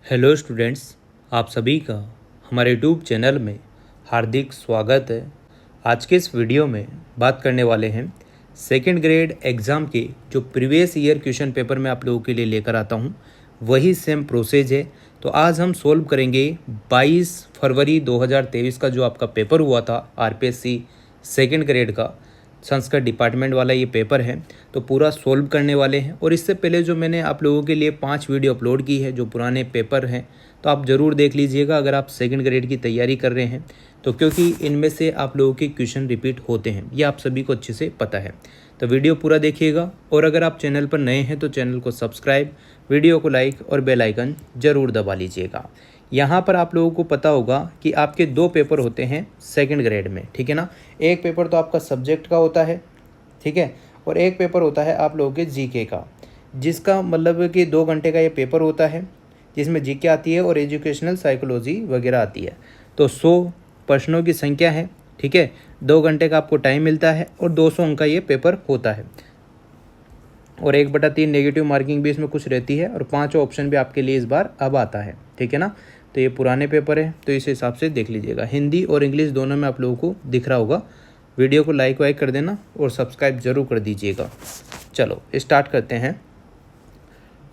Hello students, आप सभी का हमारे यूट्यूब चैनल में हार्दिक स्वागत है। आज के इस वीडियो में बात करने वाले हैं सेकंड ग्रेड एग्ज़ाम के जो प्रीवियस ईयर क्वेश्चन पेपर मैं आप लोगों के लिए लेकर आता हूं, वही सेम प्रोसेस है। तो आज हम सोल्व करेंगे 22 फरवरी 2023 का जो आपका पेपर हुआ था आरपीएससी सेकंड ग्रेड का संस्कृत डिपार्टमेंट वाला ये पेपर है। तो पूरा सोल्व करने वाले हैं। और इससे पहले जो मैंने आप लोगों के लिए 5 वीडियो अपलोड की है जो पुराने पेपर हैं, तो आप ज़रूर देख लीजिएगा अगर आप सेकंड ग्रेड की तैयारी कर रहे हैं तो, क्योंकि इनमें से आप लोगों के क्वेश्चन रिपीट होते हैं, ये आप सभी को अच्छे से पता है। तो वीडियो पूरा देखिएगा। और अगर आप चैनल पर नए हैं तो चैनल को सब्सक्राइब, वीडियो को लाइक और बेल आइकन ज़रूर दबा लीजिएगा। यहाँ पर आप लोगों को पता होगा कि आपके 2 पेपर होते हैं सेकंड ग्रेड में, ठीक है ना। एक पेपर तो आपका सब्जेक्ट का होता है, ठीक है, और एक पेपर होता है आप लोगों के जीके का, जिसका मतलब कि 2 घंटे का ये पेपर होता है, जिसमें जीके आती है और एजुकेशनल साइकोलॉजी वगैरह आती है। तो 100 प्रश्नों की संख्या है, ठीक है। 2 घंटे का आपको टाइम मिलता है और 200 अंक का ये पेपर होता है। और 1/3 नेगेटिव मार्किंग भी इसमें कुछ रहती है और 5 ऑप्शन भी आपके लिए इस बार अब आता है, ठीक है ना। तो ये पुराने पेपर है, तो इस हिसाब से देख लीजिएगा। हिंदी और इंग्लिश दोनों में आप लोगों को दिख रहा होगा। वीडियो को लाइक वाइक कर देना और सब्सक्राइब जरूर कर दीजिएगा। चलो स्टार्ट करते हैं।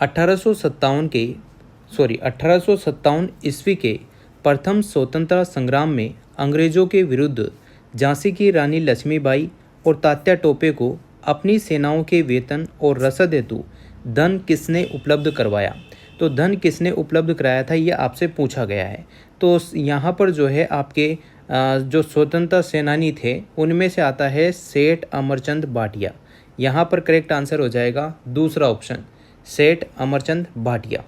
1857 ईस्वी के प्रथम स्वतंत्रता संग्राम में अंग्रेजों के विरुद्ध झांसी की रानी लक्ष्मीबाई और तात्या टोपे को अपनी सेनाओं के वेतन और रसद हेतु धन किसने उपलब्ध करवाया। तो धन किसने उपलब्ध कराया था, ये आपसे पूछा गया है। तो यहाँ पर जो है आपके जो स्वतंत्रता सेनानी थे उनमें से आता है सेठ अमरचंद भाटिया। यहाँ पर करेक्ट आंसर हो जाएगा दूसरा ऑप्शन, सेठ अमरचंद भाटिया।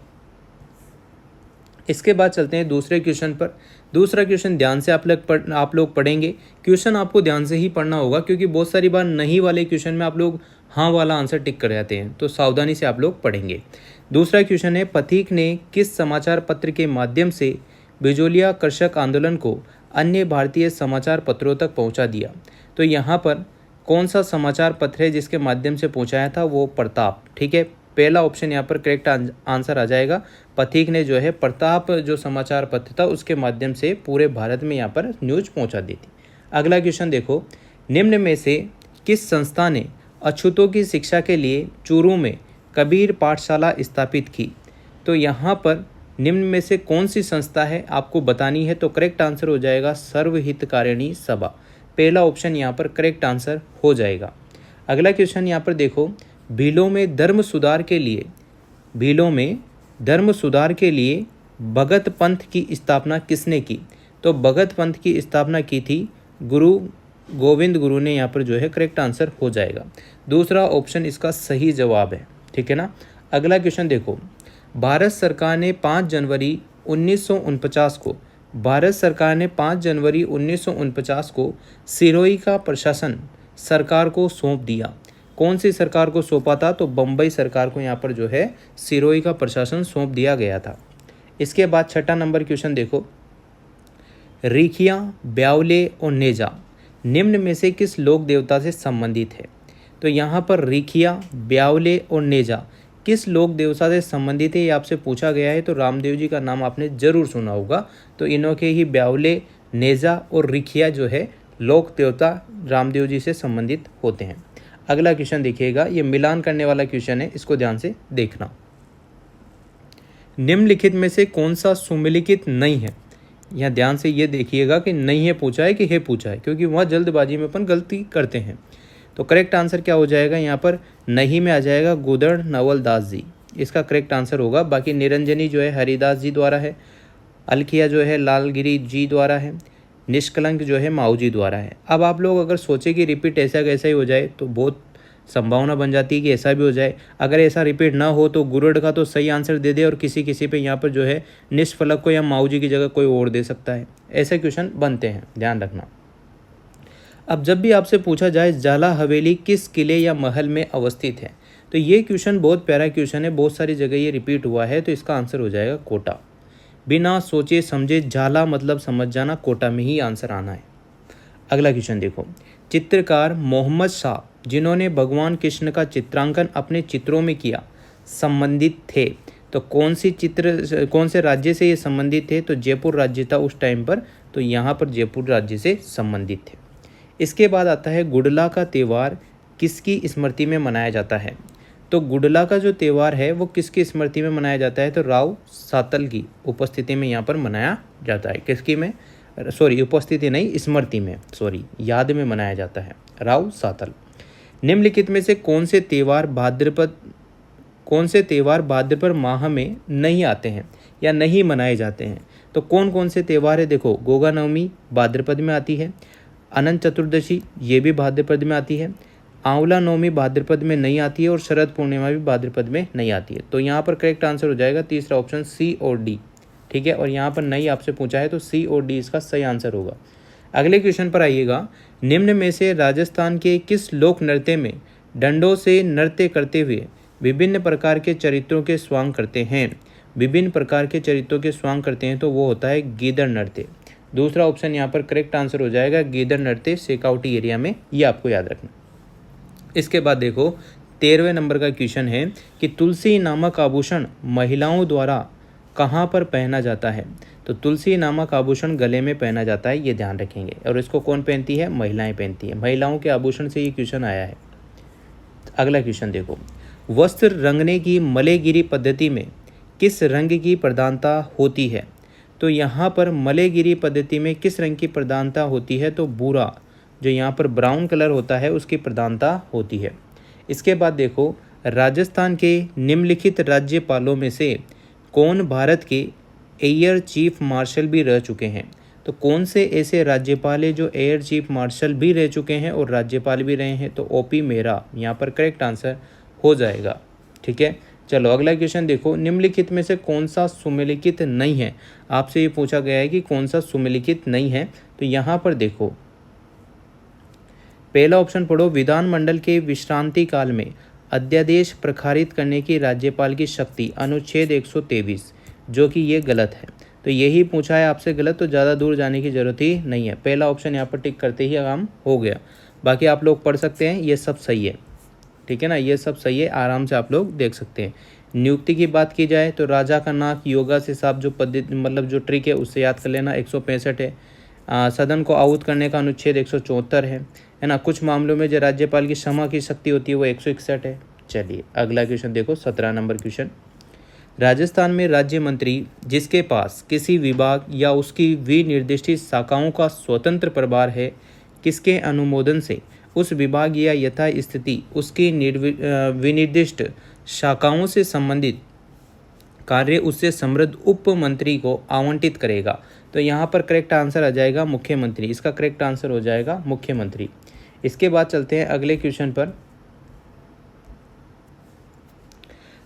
इसके बाद चलते हैं दूसरे क्वेश्चन पर। दूसरा क्वेश्चन ध्यान से आप लोग पढ़ेंगे। क्वेश्चन आपको ध्यान से ही पढ़ना होगा, क्योंकि बहुत सारी बार नहीं वाले क्वेश्चन में आप लोग हाँ वाला आंसर टिक कर जाते हैं, तो सावधानी से आप लोग पढ़ेंगे। दूसरा क्वेश्चन है, पथिक ने किस समाचार पत्र के माध्यम से बिजोलिया कृषक आंदोलन को अन्य भारतीय समाचार पत्रों तक पहुंचा दिया। तो यहाँ पर कौन सा समाचार पत्र है जिसके माध्यम से पहुंचाया था, वो प्रताप, ठीक है। पहला ऑप्शन यहाँ पर करेक्ट आंसर आ जाएगा। पथिक ने जो है प्रताप जो समाचार पत्र था उसके माध्यम से पूरे भारत में यहाँ पर न्यूज़ पहुँचा दी थी। अगला क्वेश्चन देखो, निम्न में से किस संस्था ने अछूतों की शिक्षा के लिए चूरू में कबीर पाठशाला स्थापित की। तो यहाँ पर निम्न में से कौन सी संस्था है आपको बतानी है। तो करेक्ट आंसर हो जाएगा सर्वहितकारिणी सभा। पहला ऑप्शन यहाँ पर करेक्ट आंसर हो जाएगा। अगला क्वेश्चन यहाँ पर देखो, भीलों में धर्म सुधार के लिए भगत पंथ की स्थापना किसने की। तो भगत पंथ की स्थापना की थी गुरु गोविंद गुरु ने, यहाँ पर जो है करेक्ट आंसर हो जाएगा। दूसरा ऑप्शन इसका सही जवाब है, ठीक है ना। अगला क्वेश्चन देखो, भारत सरकार ने 5 जनवरी 1949 को सिरोही का प्रशासन सरकार को सौंप दिया। कौन सी सरकार को सौंपा था। तो बम्बई सरकार को यहाँ पर जो है सिरोही का प्रशासन सौंप दिया गया था। इसके बाद छठा नंबर क्वेश्चन देखो, रिखिया, ब्यावले और नेजा निम्न में से किस लोक देवता से संबंधित है। तो यहाँ पर रिखिया, ब्यावले और नेजा किस लोक देवता से संबंधित है, ये आपसे पूछा गया है। तो रामदेव जी का नाम आपने जरूर सुना होगा। तो इन्हों के ही ब्यावले, नेजा और रिखिया जो है लोक देवता रामदेव जी से संबंधित होते हैं। अगला क्वेश्चन देखिएगा, ये मिलान करने वाला क्वेश्चन है, इसको ध्यान से देखना। निम्नलिखित में से कौन सा सुमेलित नहीं है। यहाँ ध्यान से ये देखिएगा कि नहीं है पूछा है कि है पूछा है, क्योंकि वहाँ जल्दबाजी में अपन गलती करते हैं। तो करेक्ट आंसर क्या हो जाएगा, यहाँ पर नहीं में आ जाएगा गुदड़ नवल दास जी, इसका करेक्ट आंसर होगा। बाकी निरंजनी जो है हरिदास जी द्वारा है, अलखिया जो है लालगिरी जी द्वारा है, निष्कलंक जो है माऊ जी द्वारा है। अब आप लोग अगर सोचे कि रिपीट ऐसा कैसा ही हो जाए, तो बहुत संभावना बन जाती है कि ऐसा भी हो जाए। अगर ऐसा रिपीट ना हो तो गुरुड़ का तो सही आंसर दे दे और किसी पे यहाँ पर जो है निष्फलक को या माऊ जी की जगह कोई और दे सकता है। ऐसे क्वेश्चन बनते हैं, ध्यान रखना। अब जब भी आपसे पूछा जाए जाला हवेली किस किले या महल में अवस्थित है, तो ये क्वेश्चन बहुत प्यारा क्वेश्चन है, बहुत सारी जगह ये रिपीट हुआ है। तो इसका आंसर हो जाएगा कोटा। बिना सोचे समझे झाला मतलब समझ जाना, कोटा में ही आंसर आना है। अगला क्वेश्चन देखो, चित्रकार मोहम्मद शाह जिन्होंने भगवान कृष्ण का चित्रांकन अपने चित्रों में किया संबंधित थे। तो कौन से राज्य से ये संबंधित थे, तो जयपुर राज्य था उस टाइम पर, तो यहाँ पर जयपुर राज्य से संबंधित थे। इसके बाद आता है गुडला का त्यौहार किसकी स्मृति में मनाया जाता है। तो गुडला का जो त्यौहार है वो किसकी स्मृति में मनाया जाता है, तो राव सातल की उपस्थिति में यहाँ पर मनाया जाता है। किसकी में, सॉरी उपस्थिति नहीं, स्मृति में, सॉरी याद में मनाया जाता है, राव सातल। निम्नलिखित में से कौन से त्यौहार भाद्रपद माह में नहीं आते हैं या नहीं मनाए जाते हैं। तो कौन कौन से त्यौहार है, देखो गोगा नवमी भाद्रपद में आती है, अनंत चतुर्दशी ये भी भाद्रपद में आती है, आंवला नवमी भाद्रपद में नहीं आती है और शरद पूर्णिमा भी भाद्रपद में नहीं आती है। तो यहाँ पर करेक्ट आंसर हो जाएगा तीसरा ऑप्शन सी और डी, ठीक है। और यहाँ पर नहीं आपसे पूछा है तो सी और डी इसका सही आंसर होगा। अगले क्वेश्चन पर आइएगा, निम्न में से राजस्थान के किस लोक नृत्य में डंडों से नृत्य करते हुए विभिन्न प्रकार के चरित्रों के स्वांग करते हैं, विभिन्न प्रकार के चरित्रों के स्वांग करते हैं, तो वो होता है गीदड़ नृत्य। दूसरा ऑप्शन यहाँ पर करेक्ट आंसर हो जाएगा गीदड़ नृत्य शेखावटी एरिया में, ये आपको याद रखना। इसके बाद देखो 13वें नंबर का क्वेश्चन है कि तुलसी नामक आभूषण महिलाओं द्वारा कहाँ पर पहना जाता है। तो तुलसी नामक आभूषण गले में पहना जाता है, ये ध्यान रखेंगे। और इसको कौन पहनती है, महिलाएं पहनती है। महिलाओं के आभूषण से ये क्वेश्चन आया है। अगला क्वेश्चन देखो, वस्त्र रंगने की मलेगिरी पद्धति में किस रंग की प्रधानता होती है। तो यहाँ पर मलेगिरी पद्धति में किस रंग की प्रधानता होती है, तो भूरा, जो यहाँ पर ब्राउन कलर होता है उसकी प्रधानता होती है। इसके बाद देखो, राजस्थान के निम्नलिखित राज्यपालों में से कौन भारत के एयर चीफ मार्शल भी रह चुके हैं। तो कौन से ऐसे राज्यपाल है जो एयर चीफ मार्शल भी रह चुके हैं और राज्यपाल भी रहे हैं, तो ओपी मेहरा यहाँ पर करेक्ट आंसर हो जाएगा, ठीक है। चलो अगला क्वेश्चन देखो, निम्नलिखित में से कौन सा सुमेलिखित नहीं है। आपसे ये पूछा गया है कि कौन सा सुमेलिखित नहीं है। तो यहाँ पर देखो पहला ऑप्शन पढ़ो, विधानमंडल के विश्रांति काल में अध्यादेश प्रखारित करने की राज्यपाल की शक्ति, अनुच्छेद 123, जो कि ये गलत है। तो यही पूछा है आपसे गलत, तो ज़्यादा दूर जाने की जरूरत ही नहीं है। पहला ऑप्शन यहाँ पर टिक करते ही काम हो गया। बाकी आप लोग पढ़ सकते हैं, ये सब सही है, ठीक है ना, ये सब सही है, आराम से आप लोग देख सकते हैं। नियुक्ति की बात की जाए तो राजा का नाक योगा से साफ, जो पद्धति मतलब जो ट्रिक है उससे याद कर लेना, 165 है। सदन को आहूत करने का अनुच्छेद 174 है ना। कुछ मामलों में जो राज्यपाल की क्षमा की शक्ति होती है वो 161 है। चलिए अगला क्वेश्चन देखो, 17 नंबर क्वेश्चन, राजस्थान में राज्य मंत्री जिसके पास किसी विभाग या उसकी विनिर्दिष्ट शाखाओं का स्वतंत्र प्रभार है, किसके अनुमोदन से उस विभाग या यथा स्थिति उसकी विनिर्दिष्ट शाखाओं से संबंधित कार्य उससे समृद्ध उप मंत्री को आवंटित करेगा। तो यहाँ पर करेक्ट आंसर आ जाएगा मुख्यमंत्री, इसका करेक्ट आंसर हो जाएगा मुख्यमंत्री। इसके बाद चलते हैं अगले क्वेश्चन पर,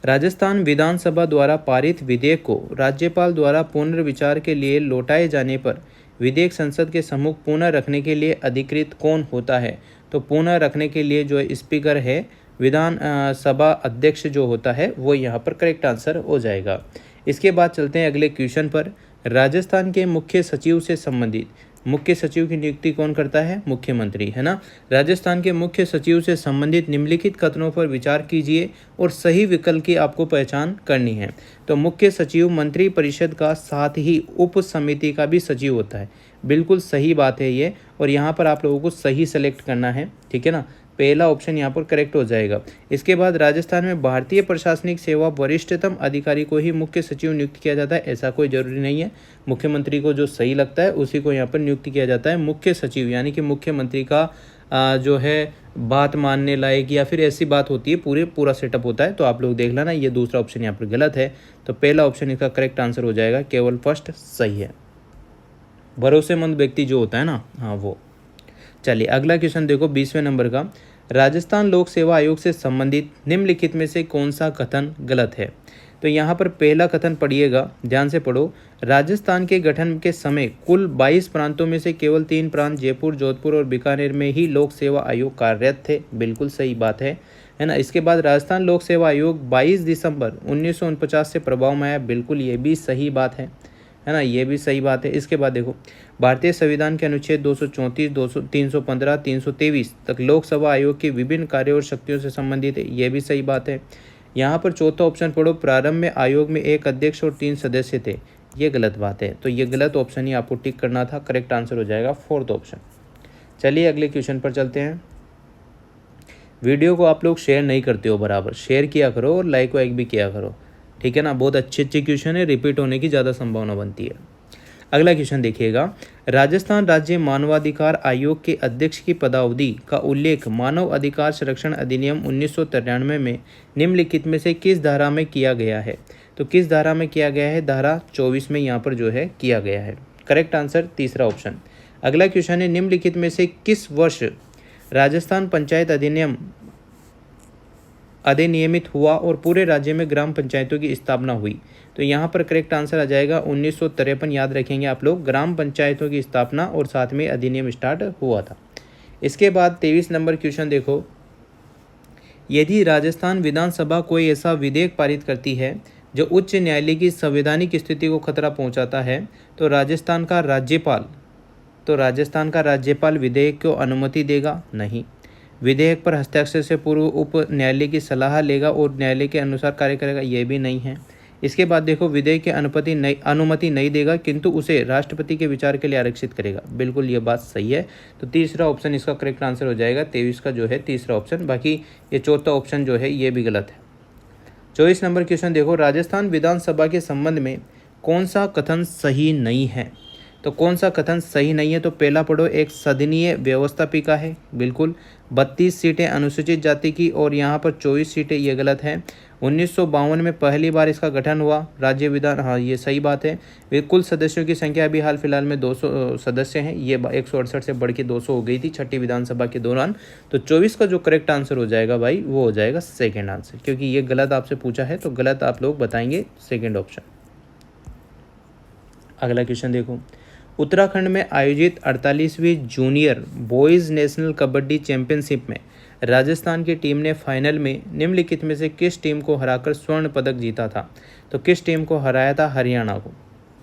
राजस्थान विधानसभा द्वारा पारित विधेयक को राज्यपाल द्वारा पुनर्विचार के लिए लौटाए जाने पर विधेयक संसद के सम्मुख पुनः रखने के लिए अधिकृत कौन होता है। तो पुनः रखने के लिए जो स्पीकर है, विधान सभा अध्यक्ष जो होता है, वो यहाँ पर करेक्ट आंसर हो जाएगा। इसके बाद चलते हैं अगले क्वेश्चन पर, राजस्थान के मुख्य सचिव से संबंधित, मुख्य सचिव की नियुक्ति कौन करता है, मुख्यमंत्री, है ना। राजस्थान के मुख्य सचिव से संबंधित निम्नलिखित कथनों पर विचार कीजिए और सही विकल्प की आपको पहचान करनी है। तो मुख्य सचिव मंत्री परिषद का साथ ही उप समिति का भी सचिव होता है, बिल्कुल सही बात है ये। और यहाँ पर आप लोगों को सही सेलेक्ट करना है, ठीक है ना, पहला ऑप्शन यहाँ पर करेक्ट हो जाएगा। इसके बाद राजस्थान में भारतीय प्रशासनिक सेवा वरिष्ठतम अधिकारी को ही मुख्य सचिव नियुक्त किया जाता है, ऐसा कोई जरूरी नहीं है। मुख्यमंत्री को जो सही लगता है उसी को यहाँ पर नियुक्त किया जाता है मुख्य सचिव, यानी कि मुख्यमंत्री का जो है बात मानने लायक या फिर ऐसी बात होती है, पूरा सेटअप होता है। तो आप लोग देख लेना, ये दूसरा ऑप्शन यहाँ पर गलत है। तो पहला ऑप्शन इसका करेक्ट आंसर हो जाएगा, केवल फर्स्ट सही है, भरोसेमंद व्यक्ति जो होता है ना, हाँ वो। चलिए अगला क्वेश्चन देखो, 20वें नंबर का, राजस्थान लोक सेवा आयोग से संबंधित निम्नलिखित में से कौन सा कथन गलत है। तो यहाँ पर पहला कथन पढ़िएगा, ध्यान से पढ़ो, राजस्थान के गठन के समय कुल 22 प्रांतों में से केवल 3 प्रांत जयपुर, जोधपुर और बीकानेर में ही लोक सेवा आयोग कार्यरत थे, बिल्कुल सही बात है ना। इसके बाद राजस्थान लोक सेवा आयोग 22 दिसंबर 1949 से प्रभाव में आया, बिल्कुल ये भी सही बात है ना, ये भी सही बात है। इसके बाद देखो, भारतीय संविधान के अनुच्छेद 234, 315, 323 तक लोकसभा आयोग के विभिन्न कार्यों और शक्तियों से संबंधित है, ये भी सही बात है। यहाँ पर चौथा ऑप्शन पढ़ो, प्रारंभ में आयोग में एक अध्यक्ष और 3 सदस्य थे, ये गलत बात है। तो ये गलत ऑप्शन ही आपको टिक करना था। करेक्ट आंसर हो जाएगा फोर्थ ऑप्शन। चलिए अगले क्वेश्चन पर चलते हैं। वीडियो को आप लोग शेयर नहीं करते हो बराबर, शेयर किया करो और लाइक वाइक भी किया करो, ठीक है ना। बहुत अच्छे क्वेश्चन है, रिपीट होने की ज़्यादा संभावना बनती है। अगला क्वेश्चन देखिएगा, राजस्थान राज्य मानवाधिकार आयोग के अध्यक्ष की पदावधि का उल्लेख मानव अधिकार संरक्षण अधिनियम 1993 में निम्नलिखित में से किस धारा में किया गया है? तो किस धारा में किया गया है? धारा 24 में यहाँ पर जो है किया गया है। करेक्ट आंसर तीसरा ऑप्शन। अगला क्वेश्चन है, निम्नलिखित में से किस वर्ष राजस्थान पंचायत अधिनियमित हुआ और पूरे राज्य में ग्राम पंचायतों की स्थापना हुई? तो यहाँ पर करेक्ट आंसर आ जाएगा 1953। याद रखेंगे आप लोग, ग्राम पंचायतों की स्थापना और साथ में अधिनियम स्टार्ट हुआ था। इसके बाद 23 नंबर क्वेश्चन देखो, यदि राजस्थान विधानसभा कोई ऐसा विधेयक पारित करती है जो उच्च न्यायालय की संवैधानिक स्थिति को खतरा पहुंचाता है तो राजस्थान का राज्यपाल विधेयक को अनुमति देगा? नहीं। विधेयक पर हस्ताक्षर से पूर्व उप न्यायालय की सलाह लेगा और न्यायालय के अनुसार कार्य करेगा? ये भी नहीं है। इसके बाद देखो, विधेयक की अनुमति नहीं देगा किंतु उसे राष्ट्रपति के विचार के लिए आरक्षित करेगा। बिल्कुल ये बात सही है। तो तीसरा ऑप्शन इसका करेक्ट आंसर हो जाएगा। 23 का जो है तीसरा ऑप्शन। बाकी ये चौथा ऑप्शन जो है ये भी गलत है। 24 नंबर क्वेश्चन देखो, राजस्थान विधानसभा के संबंध में कौन सा कथन सही नहीं है? तो कौन सा कथन सही नहीं है? तो पहला पढ़ो, एक सदनीय व्यवस्थापिका है, बिल्कुल। 32 सीटें अनुसूचित जाति की और यहाँ पर 24 सीटें, ये गलत है। 1952 में पहली बार इसका गठन हुआ राज्य विधान, हाँ ये सही बात है। कुल सदस्यों की संख्या अभी हाल फिलहाल में 200 सदस्य हैं, ये 168 से बढ़ के 200 हो गई थी छठी विधानसभा के दौरान। तो 24 का जो करेक्ट आंसर हो जाएगा भाई वो हो जाएगा सेकेंड आंसर, क्योंकि ये गलत आपसे पूछा है तो गलत आप लोग बताएंगे सेकेंड ऑप्शन। अगला क्वेश्चन देखो, उत्तराखंड में आयोजित 48वीं junior boys national kabaddi championship में राजस्थान की टीम ने फाइनल में निम्नलिखित में से किस टीम को हराकर स्वर्ण पदक जीता था? तो किस टीम को हराया था? हरियाणा को,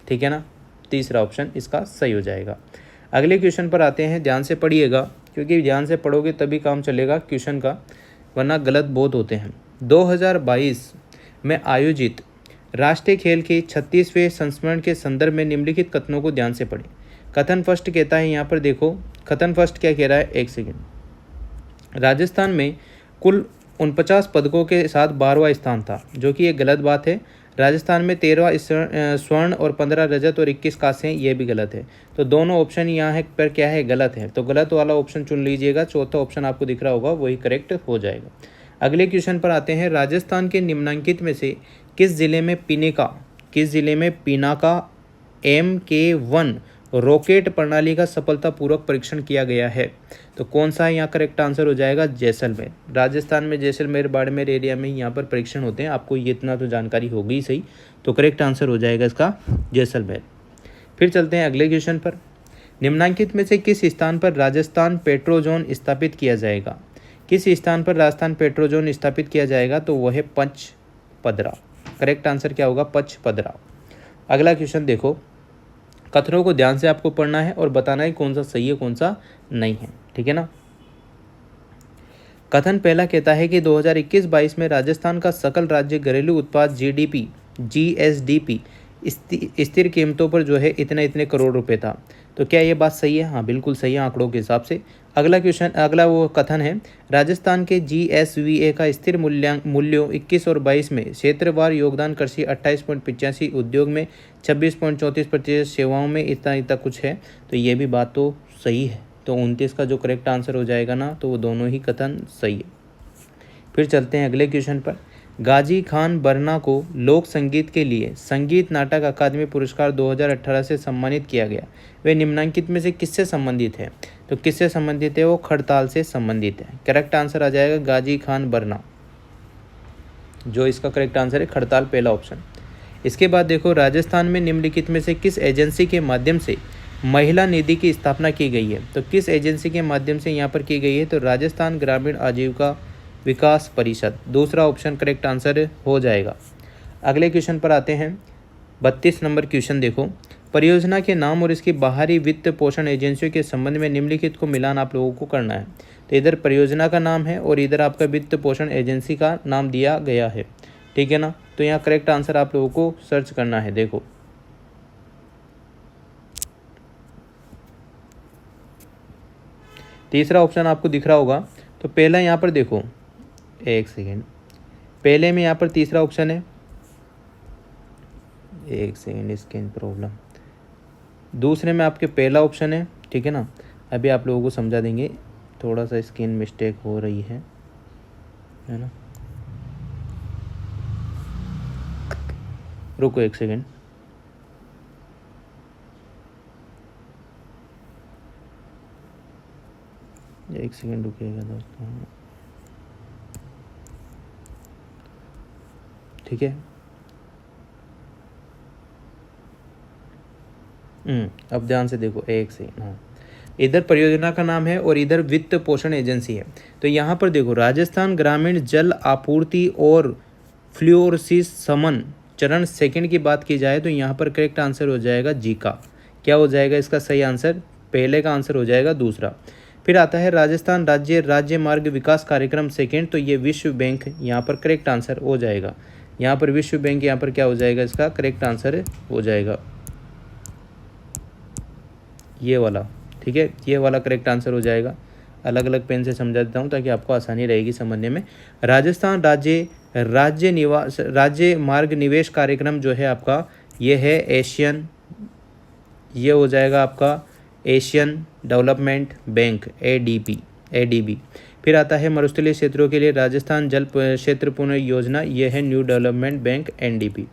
ठीक है ना। तीसरा ऑप्शन इसका सही हो जाएगा। अगले क्वेश्चन पर आते हैं, ध्यान से पढ़िएगा क्योंकि ध्यान से पढ़ोगे तभी काम चलेगा क्वेश्चन का, वरना गलत बहुत होते हैं। 2022 में आयोजित राष्ट्रीय खेल के 36वें संस्मरण के संदर्भ में निम्नलिखित कथनों को ध्यान से पढ़ें। कथन फर्स्ट कहता है, यहाँ पर देखो कथन फर्स्ट क्या कह रहा है, एक सेकेंड। राजस्थान में कुल 49 पदकों के साथ 12वां स्थान था, जो कि ये गलत बात है। राजस्थान में 13वां स्वर्ण और 15 रजत और 21 कांस्य हैं, ये भी गलत है। तो दोनों ऑप्शन यहाँ है पर क्या है, गलत है। तो गलत वाला ऑप्शन चुन लीजिएगा, चौथा ऑप्शन आपको दिख रहा होगा वही करेक्ट हो जाएगा। अगले क्वेश्चन पर आते हैं, राजस्थान के निम्नलिखित में से किस जिले में पिनाका MK1 रॉकेट प्रणाली का सफलतापूर्वक परीक्षण किया गया है? तो कौन सा है यहाँ करेक्ट आंसर हो जाएगा? जैसलमेर। राजस्थान में जैसलमेर बाड़मेर एरिया में यहाँ पर परीक्षण होते हैं, आपको ये इतना तो जानकारी होगी ही सही। तो करेक्ट आंसर हो जाएगा इसका जैसलमेर। फिर चलते हैं अगले क्वेश्चन पर, निम्नलिखित में से किस स्थान पर राजस्थान पेट्रोजोन स्थापित किया जाएगा? किस स्थान पर राजस्थान पेट्रोजोन स्थापित किया जाएगा? तो वह है पचपदरा। करेक्ट आंसर क्या होगा? पचपदरा। अगला क्वेश्चन देखो, कथनों को ध्यान से आपको पढ़ना है और बताना है कौन सा सही है कौन सा नहीं है, ठीक है ना। कथन पहला कहता है कि 2021-22 में राजस्थान का सकल राज्य घरेलू उत्पाद GSDP स्थिर कीमतों पर जो है इतने करोड़ रुपए था। तो क्या ये बात सही है? हाँ बिल्कुल सही है आंकड़ों के हिसाब से। अगला वो कथन है, राजस्थान के GSVA का स्थिर मूल्यों 21 और 22 में क्षेत्रवार योगदान कृषि 28.85, उद्योग में 26.34%, सेवाओं में इतना कुछ है। तो ये भी बात तो सही है। तो 29 का जो करेक्ट आंसर हो जाएगा ना, तो वो दोनों ही कथन सही है। फिर चलते हैं अगले क्वेश्चन पर, गाजी खान बरना को लोक संगीत के लिए संगीत नाटक अकादमी पुरस्कार 2018 से सम्मानित किया गया। वे निम्नलिखित में से किससे संबंधित है? तो किससे संबंधित है? वो खड़ताल से संबंधित है। करेक्ट आंसर आ जाएगा गाजी खान बरना, जो इसका करेक्ट आंसर है खड़ताल, पहला ऑप्शन। इसके बाद देखो, राजस्थान में निम्नलिखित में से किस एजेंसी के माध्यम से महिला निधि की स्थापना की गई है? तो किस एजेंसी के माध्यम से यहाँ पर की गई है? तो राजस्थान ग्रामीण आजीविका विकास परिषद, दूसरा ऑप्शन करेक्ट आंसर हो जाएगा। अगले क्वेश्चन पर आते हैं, 32 नंबर क्वेश्चन देखो, परियोजना के नाम और इसकी बाहरी वित्त पोषण एजेंसियों के संबंध में निम्नलिखित को मिलान आप लोगों को करना है। तो इधर परियोजना का नाम है और इधर आपका वित्त पोषण एजेंसी का नाम दिया गया है। ठीक है ना। तो यहाँ करेक्ट आंसर आप लोगों को सर्च करना है। देखो तीसरा ऑप्शन आपको दिख रहा होगा, तो पहला यहाँ पर देखो, एक सेकेंड, पहले में यहाँ पर तीसरा ऑप्शन है, एक सेकेंड, स्क्रीन प्रॉब्लम, दूसरे में आपके पहला ऑप्शन है, ठीक है ना। अभी आप लोगों को समझा देंगे, थोड़ा सा स्क्रीन मिस्टेक हो रही है ना। रुको एक सेकेंड, एक सेकेंड रुकिएगा दोस्तों, ठीक है। अब ध्यान से देखो, एक सेकेंड, हाँ, इधर परियोजना का नाम है और इधर वित्त पोषण एजेंसी है। तो यहाँ पर देखो, राजस्थान ग्रामीण जल आपूर्ति और फ्लोरोसिस समन चरण सेकंड की बात की जाए तो यहाँ पर करेक्ट आंसर हो जाएगा जी का। क्या हो जाएगा इसका सही आंसर? पहले का आंसर हो जाएगा दूसरा। फिर आता है राजस्थान राज्य मार्ग विकास कार्यक्रम सेकंड, तो ये विश्व बैंक यहाँ पर करेक्ट आंसर हो जाएगा। यहाँ पर विश्व बैंक यहाँ पर क्या हो जाएगा, इसका करेक्ट आंसर हो जाएगा ये वाला, ठीक है, ये वाला करेक्ट आंसर हो जाएगा। अलग अलग पेन से समझा देता हूँ ताकि आपको आसानी रहेगी समझने में। राजस्थान राज्य मार्ग निवेश कार्यक्रम जो है आपका, ये है एशियन, ये हो जाएगा आपका एशियन डेवलपमेंट बैंक, ADB। फिर आता है मरुस्थलीय क्षेत्रों के लिए राजस्थान जल क्षेत्र पुनः योजना, ये है न्यू डेवलपमेंट बैंक, NDB,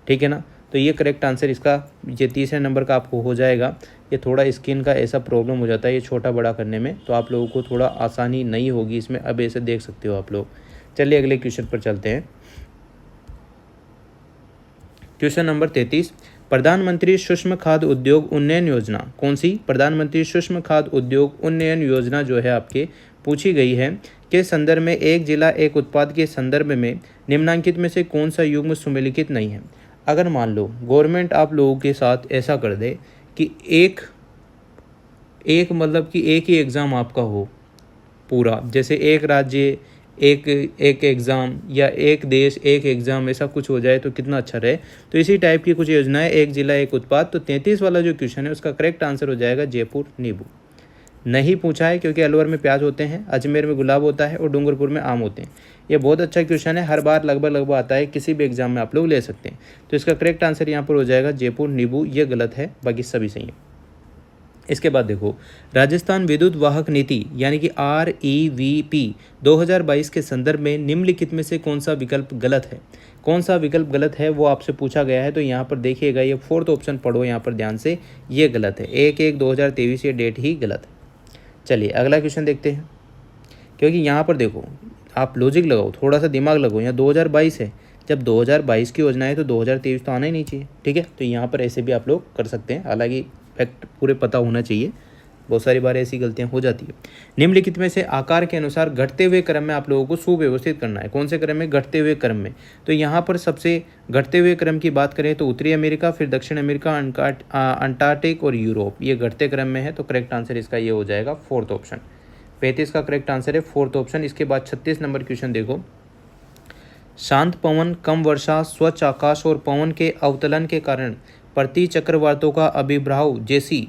ठीक है ना। तो ये करेक्ट आंसर इसका, ये तीसरे नंबर का आपको हो जाएगा। ये थोड़ा स्किन का ऐसा प्रॉब्लम हो जाता है ये छोटा बड़ा करने में, तो आप लोगों को थोड़ा आसानी नहीं होगी इसमें, अब ऐसे देख सकते हो आप लोग। चलिए अगले क्वेश्चन पर चलते हैं। क्वेश्चन नंबर 33, प्रधानमंत्री सूक्ष्म खाद्य उद्योग उन्नयन योजना कौन सी? प्रधानमंत्री सूक्ष्म खाद्य उद्योग उन्नयन योजना जो है आपके पूछी गई है के संदर्भ में एक जिला एक उत्पाद के संदर्भ में निम्नांकित में से कौन सा युग्म सुमेलित नहीं है? अगर मान लो गवर्नमेंट आप लोगों के साथ ऐसा कर दे कि एक मतलब कि एक ही एग्ज़ाम आपका हो पूरा, जैसे एक राज्य एक एग्ज़ाम या एक देश एक एग्ज़ाम, ऐसा कुछ हो जाए तो कितना अच्छा रहे। तो इसी टाइप की कुछ योजनाएं, एक जिला एक उत्पाद। तो 33 वाला जो क्वेश्चन है उसका करेक्ट आंसर हो जाएगा जयपुर नींबू। नहीं पूछा है क्योंकि अलवर में प्याज होते हैं, अजमेर में गुलाब होता है और डूंगरपुर में आम होते हैं। ये बहुत अच्छा क्वेश्चन है, हर बार लगभग आता है, किसी भी एग्जाम में आप लोग ले सकते हैं। तो इसका करेक्ट आंसर यहाँ पर हो जाएगा जयपुर नींबू, ये गलत है, बाकी सभी सही है। इसके बाद देखो, राजस्थान विद्युत वाहक नीति यानी कि REVP 2022 के संदर्भ में निम्नलिखित में से कौन सा विकल्प गलत है? कौन सा विकल्प गलत है वो आपसे पूछा गया है। तो यहाँ पर देखिएगा, ये फोर्थ ऑप्शन पढ़ो यहाँ पर ध्यान से, ये गलत है। 1/1/2023 ये डेट ही गलत है। चलिए अगला क्वेश्चन देखते हैं, क्योंकि यहाँ पर देखो आप लॉजिक लगाओ, थोड़ा सा दिमाग लगाओ। यहाँ 2022 है, जब 2022 की योजना है तो 2023 तो आना ही नहीं चाहिए, ठीक है। तो यहाँ पर ऐसे भी आप लोग कर सकते हैं, हालांकि फैक्ट पूरे पता होना चाहिए, बहुत सारी बार ऐसी गलतियाँ हो जाती है। निम्नलिखित में से आकार के अनुसार घटते हुए क्रम में आप लोगों को सुव्यवस्थित करना है। कौन से क्रम में? घटते हुए क्रम में। तो यहाँ पर सबसे घटते हुए क्रम की बात करें तो उत्तरी अमेरिका, फिर दक्षिण अमेरिका, अंटार्कटिक और यूरोप, ये घटते क्रम में है। तो करेक्ट आंसर इसका ये हो जाएगा फोर्थ ऑप्शन। 35 का करेक्ट आंसर है फोर्थ ऑप्शन। इसके बाद 36 नंबर क्वेश्चन देखो, शांत पवन, कम वर्षा, स्वच्छ आकाश और पवन के अवतलन के कारण प्रति चक्रवातों का अभिभ्राव जैसी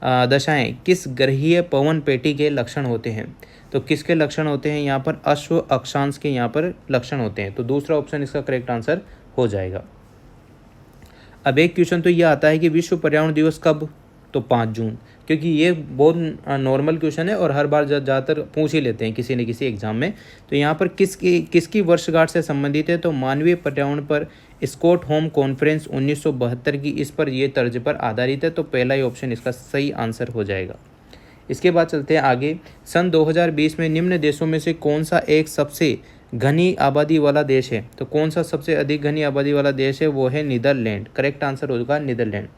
दशाएं किस ग्रहीय पवन पेटी के लक्षण होते हैं? तो किसके लक्षण होते हैं? यहाँ पर अश्व अक्षांश के यहाँ पर लक्षण होते हैं। तो दूसरा ऑप्शन इसका करेक्ट आंसर हो जाएगा। अब एक क्वेश्चन तो यह आता है कि विश्व पर्यावरण दिवस कब? तो 5 जून, क्योंकि ये बहुत नॉर्मल क्वेश्चन है और हर बार ज़्यादातर पूछ ही लेते हैं किसी न किसी एग्जाम में। तो यहाँ पर किसकी वर्षगांठ से संबंधित है? तो मानवीय पर्यावरण पर स्टॉकहोम कॉन्फ्रेंस 1972 की, इस पर ये तर्ज पर आधारित है। तो पहला ही ऑप्शन इसका सही आंसर हो जाएगा। इसके बाद चलते हैं आगे। सन 2020 में निम्न देशों में से कौन सा एक सबसे घनी आबादी वाला देश है? तो कौन सा सबसे अधिक घनी आबादी वाला देश है? वो है नीदरलैंड। करेक्ट आंसर होगा नीदरलैंड।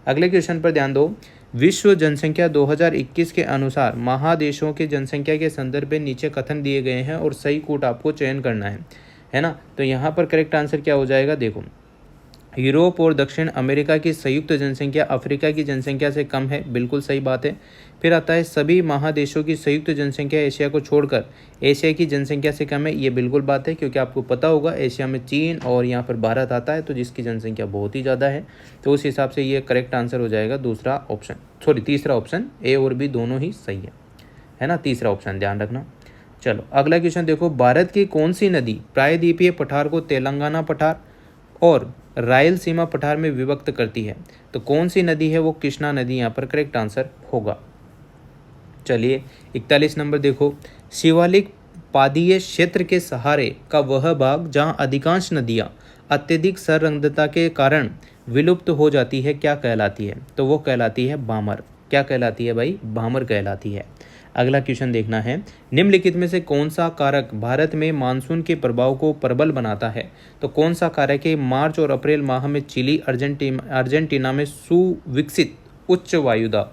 अगले क्वेश्चन पर ध्यान दो। विश्व जनसंख्या 2021 के अनुसार महादेशों के जनसंख्या के संदर्भ में नीचे कथन दिए गए हैं और सही कूट आपको चयन करना है ना। तो यहाँ पर करेक्ट आंसर क्या हो जाएगा? देखो, यूरोप और दक्षिण अमेरिका की संयुक्त जनसंख्या अफ्रीका की जनसंख्या से कम है, बिल्कुल सही बात है। फिर आता है सभी महादेशों की संयुक्त जनसंख्या एशिया को छोड़कर एशिया की जनसंख्या से कम है, ये बिल्कुल बात है, क्योंकि आपको पता होगा एशिया में चीन और यहाँ पर भारत आता है, तो जिसकी जनसंख्या बहुत ही ज़्यादा है, तो उस हिसाब से ये करेक्ट आंसर हो जाएगा दूसरा ऑप्शन, तीसरा ऑप्शन, ए और बी दोनों ही सही है ना, तीसरा ऑप्शन ध्यान रखना। चलो अगला क्वेश्चन देखो, भारत की कौन सी नदी प्रायद्वीपीय पठार को तेलंगाना पठार और रायलसीमा पठार में विभक्त करती है? तो कौन सी नदी है वो? कृष्णा नदी यहाँ पर करेक्ट आंसर होगा। चलिए 41 नंबर देखो, शिवालिक पादीय क्षेत्र के सहारे का वह भाग जहाँ अधिकांश नदियाँ अत्यधिक संरक्षितता के कारण विलुप्त हो जाती है क्या कहलाती है? तो वो कहलाती है भामर। क्या कहलाती है भाई? भामर कहलाती है। अगला क्वेश्चन देखना है, निम्नलिखित में से कौन सा कारक भारत में मानसून के प्रभाव को प्रबल बनाता है? तो कौन सा कारक है? मार्च और अप्रैल माह में चिली अर्जेंटीना में सुविकसित उच्च वायुदा,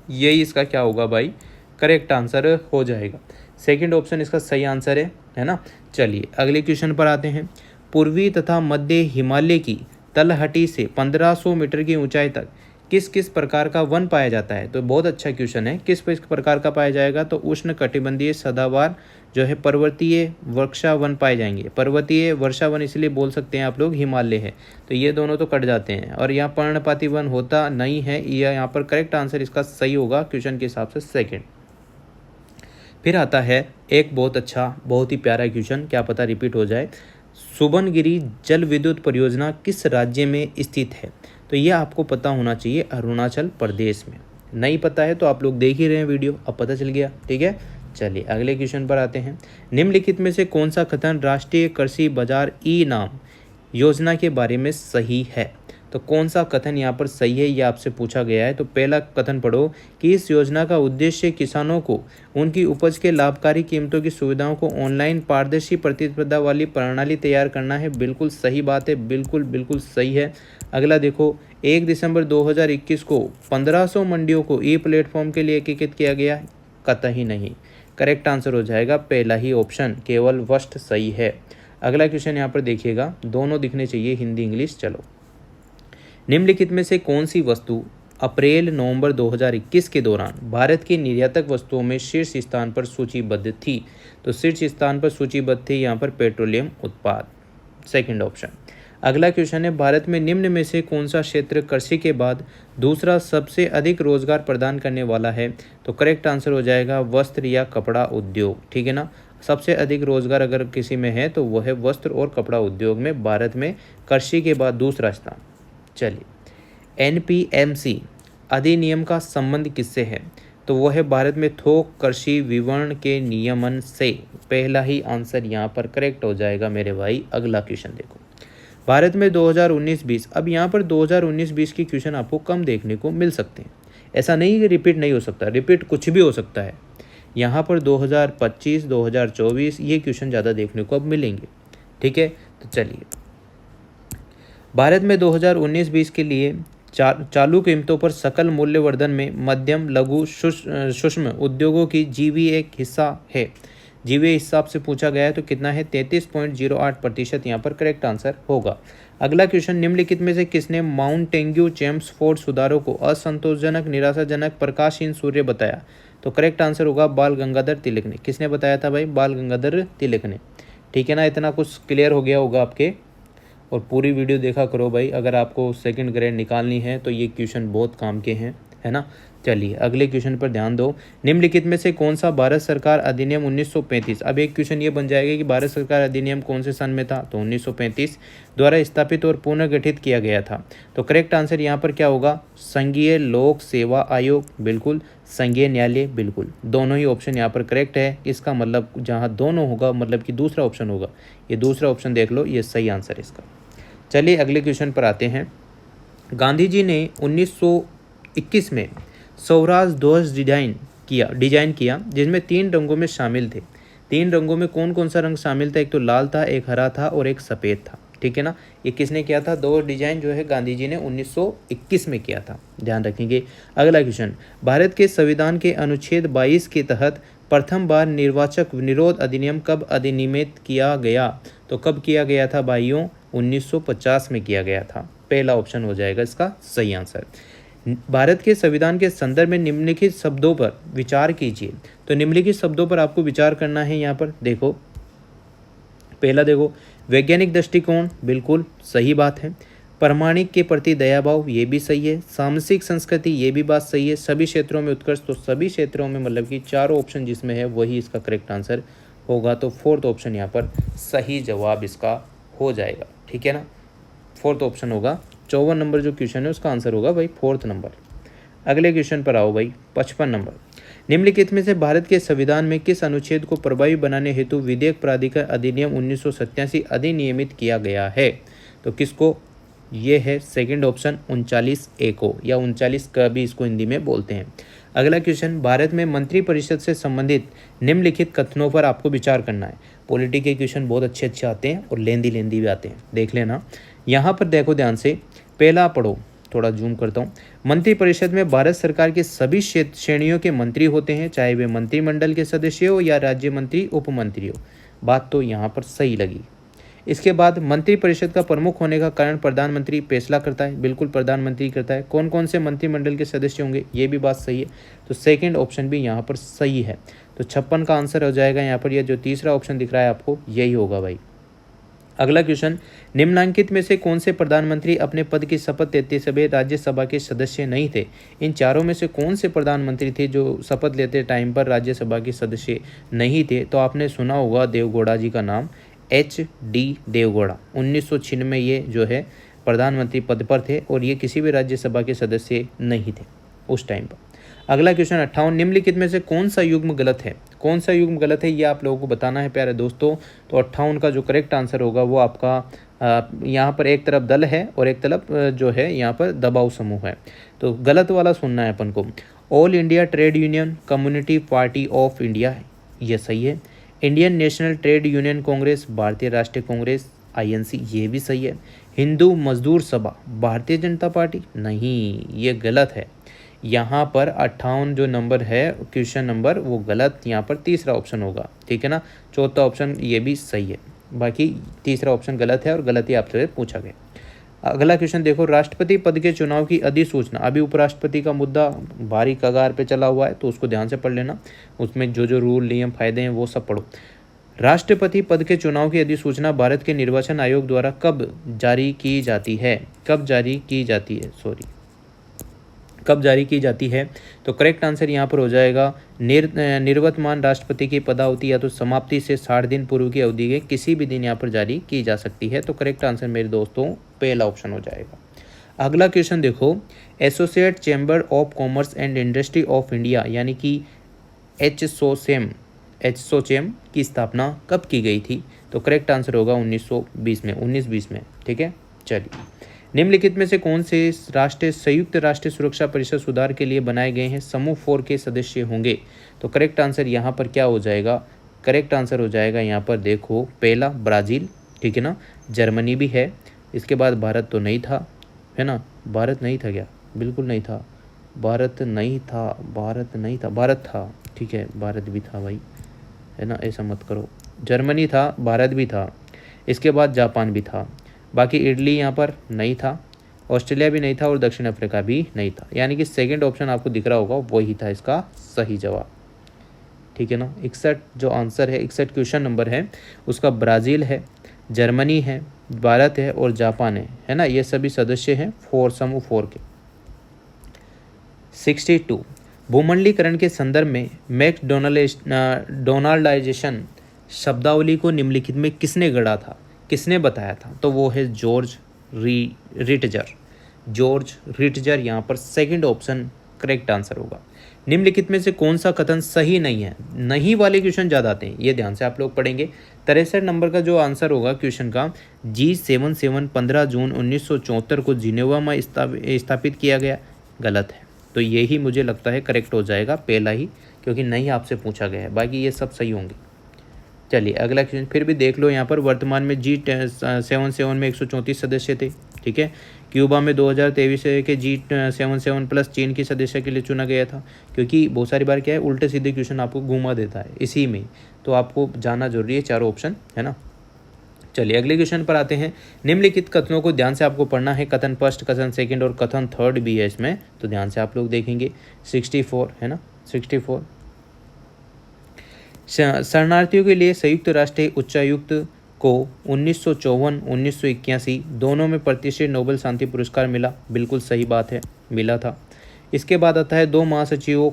यही इसका क्या होगा भाई? करेक्ट आंसर हो जाएगा। सेकंड ऑप्शन इसका सही आंसर है ना। चलिए अगले क्वेश्चन पर आते हैं, पूर्वी तथा मध्य हिमालय की तलहटी से 1500 मीटर की ऊंचाई तक किस किस प्रकार का वन पाया जाता है? तो बहुत अच्छा क्वेश्चन है, किस प्रकार का पाया जाएगा? तो उष्ण कटिबंधीय सदाबहार जो है पर्वतीय वर्षा वन पाए जाएंगे। पर्वतीय वर्षा वन इसलिए बोल सकते हैं आप लोग, हिमालय है, तो ये दोनों तो कट जाते हैं, और यहाँ पर्णपाती वन होता नहीं है, यह यहाँ पर करेक्ट आंसर इसका सही होगा क्वेश्चन के हिसाब से सेकेंड। फिर आता है एक बहुत अच्छा, बहुत ही प्यारा क्वेश्चन, क्या पता रिपीट हो जाए, सुबनगिरी जल विद्युत परियोजना किस राज्य में स्थित है? तो ये आपको पता होना चाहिए, अरुणाचल प्रदेश में। नहीं पता है तो आप लोग देख ही रहे हैं वीडियो, अब पता चल गया, ठीक है। चलिए अगले क्वेश्चन पर आते हैं, निम्नलिखित में से कौन सा कथन राष्ट्रीय कृषि बाजार ई नाम योजना के बारे में सही है? तो कौन सा कथन यहाँ पर सही है, ये आपसे पूछा गया है। तो पहला कथन पढ़ो कि इस योजना का उद्देश्य किसानों को उनकी उपज के लाभकारी कीमतों की सुविधाओं को ऑनलाइन पारदर्शी प्रतिस्पर्धा वाली प्रणाली तैयार करना है। बिल्कुल सही बात है, बिल्कुल सही है। अगला देखो, 1 दिसंबर 2021 को 1500 मंडियों को ई प्लेटफॉर्म के लिए एकीकृत किया गया, कतई नहीं। करेक्ट आंसर हो जाएगा पहला ही ऑप्शन, केवल वस्ट सही है। अगला क्वेश्चन यहाँ पर देखिएगा, दोनों दिखने चाहिए हिंदी इंग्लिश। चलो, निम्नलिखित में से कौन सी वस्तु अप्रैल नवंबर 2021 के दौरान भारत की निर्यातक वस्तुओं में शीर्ष स्थान पर सूचीबद्ध थी? तो शीर्ष स्थान पर सूचीबद्ध थी यहाँ पर पेट्रोलियम उत्पाद, सेकंड ऑप्शन। अगला क्वेश्चन है, भारत में निम्न में से कौन सा क्षेत्र कृषि के बाद दूसरा सबसे अधिक रोजगार प्रदान करने वाला है? तो करेक्ट आंसर हो जाएगा वस्त्र या कपड़ा उद्योग, ठीक है ना। सबसे अधिक रोजगार अगर किसी में है तो वह है वस्त्र और कपड़ा उद्योग में, भारत में कृषि के बाद दूसरा स्थान। चलिए, एनपीएमसी अधिनियम का संबंध किससे है? तो वह है भारत में थोक कृषि विपणन के नियमन से। पहला ही आंसर यहाँ पर करेक्ट हो जाएगा मेरे भाई। अगला क्वेश्चन देखो, भारत में 2019-20, अब यहाँ पर 2019-20 की क्वेश्चन आपको कम देखने को मिल सकते हैं। ऐसा नहीं कि रिपीट नहीं हो सकता, रिपीट कुछ भी हो सकता है। यहाँ पर 2025, 2024 ये क्वेश्चन ज़्यादा देखने को अब मिलेंगे, ठीक है। तो चलिए, भारत में 2019-20 के लिए चालू कीमतों पर सकल मूल्यवर्धन में मध्यम लघु सूक्ष्म उद्योगों की जीवी एक हिस्सा है। जीवी हिसाब से पूछा गया है तो कितना है? 33.08% यहाँ पर करेक्ट आंसर होगा। अगला क्वेश्चन, निम्नलिखित में से किसने माउंटेन्यू चेम्सफोर्ड सुधारों को असंतोषजनक, निराशाजनक, प्रकाशहीन सूर्य बताया? तो करेक्ट आंसर होगा बाल गंगाधर तिलक ने। किसने बताया था भाई? बाल गंगाधर तिलक ने, ठीक है ना। इतना कुछ क्लियर हो गया होगा आपके, और पूरी वीडियो देखा करो भाई, अगर आपको सेकंड ग्रेड निकालनी है तो ये क्वेश्चन बहुत काम के हैं, है ना। चलिए अगले क्वेश्चन पर ध्यान दो, निम्नलिखित में से कौन सा भारत सरकार अधिनियम 1935, अब एक क्वेश्चन ये बन जाएगा कि भारत सरकार अधिनियम कौन से सन में था? तो 1935 द्वारा स्थापित और पुनर्गठित किया गया था। तो करेक्ट आंसर यहाँ पर क्या होगा? संघीय लोक सेवा आयोग, बिल्कुल। संघीय न्यायालय, बिल्कुल। दोनों ही ऑप्शन यहाँ पर करेक्ट है। इसका मतलब जहाँ दोनों होगा मतलब कि दूसरा ऑप्शन होगा, ये दूसरा ऑप्शन देख लो, ये सही आंसर इसका। चलिए अगले क्वेश्चन पर आते हैं, गांधी जी ने 1921 में स्वराज ध्वज डिजाइन किया जिसमें 3 रंगों में शामिल थे। 3 रंगों में कौन कौन सा रंग शामिल था? एक तो लाल था, एक हरा था और एक सफ़ेद था, ठीक है ना। ये किसने किया था? ध्वज डिजाइन जो है गांधी जी ने 1921 में किया था, ध्यान रखेंगे। अगला क्वेश्चन, भारत के संविधान के अनुच्छेद 22 के तहत प्रथम बार निर्वाचक निरोध अधिनियम कब अधिनियमित किया गया? तो कब किया गया था भाइयों? 1950 में किया गया था। पहला ऑप्शन हो जाएगा इसका सही आंसर। भारत के संविधान के संदर्भ में निम्नलिखित शब्दों पर विचार कीजिए। तो निम्नलिखित शब्दों पर आपको विचार करना है। यहाँ पर देखो, पहला देखो, वैज्ञानिक दृष्टिकोण, बिल्कुल सही बात है। प्रामाणिक के प्रति दयाभाव, ये भी सही है। सामसिक संस्कृति, ये भी बात सही है। सभी क्षेत्रों में उत्कर्ष, तो सभी क्षेत्रों में मतलब कि चारों ऑप्शन जिसमें है वही इसका करेक्ट आंसर होगा। तो फोर्थ ऑप्शन यहाँ पर सही जवाब इसका हो जाएगा। ठीक है ना, फोर्थ ऑप्शन होगा। 54 नंबर जो क्वेश्चन है उसका आंसर होगा भाई फोर्थ नंबर। अगले क्वेश्चन पर आओ भाई, 55 नंबर। निम्नलिखित में से भारत के संविधान में किस अनुच्छेद को प्रभावी बनाने हेतु विधेयक प्राधिकार अधिनियम 1987 अधिनियमित किया गया है? तो किसको? ये है सेकंड ऑप्शन 39A को, या 39 का भी इसको हिंदी में बोलते हैं। अगला क्वेश्चन, भारत में मंत्रिपरिषद से संबंधित निम्नलिखित कथनों पर आपको विचार करना है। पॉलिटी के क्वेश्चन बहुत अच्छे आते हैं और लेंदी भी आते हैं, देख लेना। यहाँ पर देखो ध्यान से, पहला पढ़ो, थोड़ा जूम करता हूँ। मंत्रिपरिषद में भारत सरकार के सभी श्रेणियों के मंत्री होते हैं, चाहे वे मंत्रिमंडल के सदस्य हो या राज्य मंत्री उप मंत्री हो। बात तो यहाँ पर सही लगी। इसके बाद मंत्रिपरिषद का प्रमुख होने का कारण प्रधानमंत्री फैसला करता है, बिल्कुल प्रधानमंत्री करता है। कौन कौन से मंत्रिमंडल के सदस्य होंगे, ये भी बात सही है। तो सेकंड ऑप्शन भी यहाँ पर सही है। तो 56 का आंसर हो जाएगा यहाँ पर। यह जो तीसरा ऑप्शन दिख रहा है आपको, यही होगा भाई। अगला क्वेश्चन, निम्नलिखित में से कौन से प्रधानमंत्री अपने पद की शपथ लेते समय राज्यसभा के सदस्य नहीं थे? इन चारों में से कौन से प्रधानमंत्री थे जो शपथ लेते टाइम पर राज्यसभा के सदस्य नहीं थे? तो आपने सुना होगा देवगौड़ा जी का नाम, HD देवगौड़ा। 1996 में ये जो है प्रधानमंत्री पद पर थे और ये किसी भी राज्यसभा के सदस्य नहीं थे उस टाइम पर। अगला क्वेश्चन 58, निम्नलिखित में से कौन सा युग्म गलत है? कौन सा युग्म गलत है ये आप लोगों को बताना है प्यारे दोस्तों। तो 58 का जो करेक्ट आंसर होगा वो आपका यहाँ पर एक तरफ दल है और एक तरफ जो है यहाँ पर दबाव समूह है। तो गलत वाला सुनना है अपन को। All India trade union community party of India, ये सही है। Indian national trade union Congress, भारतीय राष्ट्रीय कांग्रेस INC, ये भी सही है। हिंदू मजदूर सभा, भारतीय जनता पार्टी, नहीं, ये गलत है। यहाँ पर 58 जो नंबर है क्वेश्चन नंबर, वो गलत, यहाँ पर तीसरा ऑप्शन होगा। ठीक है ना, चौथा ऑप्शन ये भी सही है, बाकी तीसरा ऑप्शन गलत है और गलत ही आपसे पूछा गया। अगला क्वेश्चन देखो, राष्ट्रपति पद के चुनाव की अधिसूचना, अभी उपराष्ट्रपति का मुद्दा भारी कगार पे चला हुआ है तो उसको ध्यान से पढ़ लेना, उसमें जो जो रूल नियम फायदे हैं वो सब पढ़ो। राष्ट्रपति पद के चुनाव की अधिसूचना भारत के निर्वाचन आयोग द्वारा कब जारी की जाती है? कब जारी की जाती है? तो करेक्ट आंसर यहाँ पर हो जाएगा निर्वतमान राष्ट्रपति की पदावधि या तो समाप्ति से 60 दिन पूर्व की अवधि के किसी भी दिन यहाँ पर जारी की जा सकती है। तो करेक्ट आंसर मेरे दोस्तों पहला ऑप्शन हो जाएगा। अगला क्वेश्चन देखो, associate chamber of commerce and industry of India यानी कि एसोचैम की स्थापना कब की गई थी? तो करेक्ट आंसर होगा 1920 में। ठीक है, चलिए। निम्नलिखित में से कौन से संयुक्त राष्ट्र सुरक्षा परिषद सुधार के लिए बनाए गए हैं समूह 4 के सदस्य होंगे? तो करेक्ट आंसर यहाँ पर क्या हो जाएगा? करेक्ट आंसर हो जाएगा यहाँ पर देखो, पहला ब्राज़ील, ठीक है ना, जर्मनी भी है, इसके बाद भारत तो नहीं था, है ना, भारत नहीं था क्या? बिल्कुल नहीं था, भारत था, ठीक है, भारत भी था भाई, है ना, ऐसा मत करो। जर्मनी था, भारत भी था, इसके बाद जापान भी था, बाकी इटली यहाँ पर नहीं था, ऑस्ट्रेलिया भी नहीं था और दक्षिण अफ्रीका भी नहीं था। यानी कि सेकंड ऑप्शन आपको दिख रहा होगा वही था इसका सही जवाब। ठीक है ना, 61 जो आंसर है, 61 क्वेश्चन नंबर है उसका ब्राज़ील है, जर्मनी है, भारत है और जापान है ना, ये सभी सदस्य हैं समूह 4 के। 62 भूमंडलीकरण के संदर्भ में मैकडोनाल्डाइजेशन शब्दावली को निम्नलिखित में किसने गढ़ा था, किसने बताया था? तो वो है जॉर्ज रिटजर। यहाँ पर सेकंड ऑप्शन करेक्ट आंसर होगा। निम्नलिखित में से कौन सा कथन सही नहीं है? नहीं वाले क्वेश्चन ज़्यादा आते हैं, ये ध्यान से आप लोग पढ़ेंगे। 63 नंबर का जो आंसर होगा क्वेश्चन का, G77 15 जून 1974 को जिनेवा में स्थापित किया गया, गलत है। तो यही मुझे लगता है करेक्ट हो जाएगा पहला ही, क्योंकि नहीं आपसे पूछा गया है, बाकी ये सब सही होंगे। चलिए अगला क्वेश्चन फिर भी देख लो। यहाँ पर वर्तमान में G77 में 134 सदस्य थे, ठीक है। क्यूबा में 2023 के G77 प्लस चीन की सदस्य के लिए चुना गया था, क्योंकि बहुत सारी बार क्या है उल्टे सीधे क्वेश्चन आपको घुमा देता है इसी में, तो आपको जानना जरूरी है चारों ऑप्शन, है ना। चलिए अगले क्वेश्चन पर आते हैं। निम्नलिखित कथनों को ध्यान से आपको पढ़ना है। कथन फर्स्ट, कथन सेकंड और कथन थर्ड भी है इसमें, तो ध्यान से आप लोग देखेंगे। 64 है ना, 64। शरणार्थियों के लिए संयुक्त राष्ट्र उच्चायुक्त को 1954 1981 दोनों में प्रतिष्ठित नोबेल शांति पुरस्कार मिला। बिल्कुल सही बात है, मिला था। इसके बाद आता है दो महासचिवों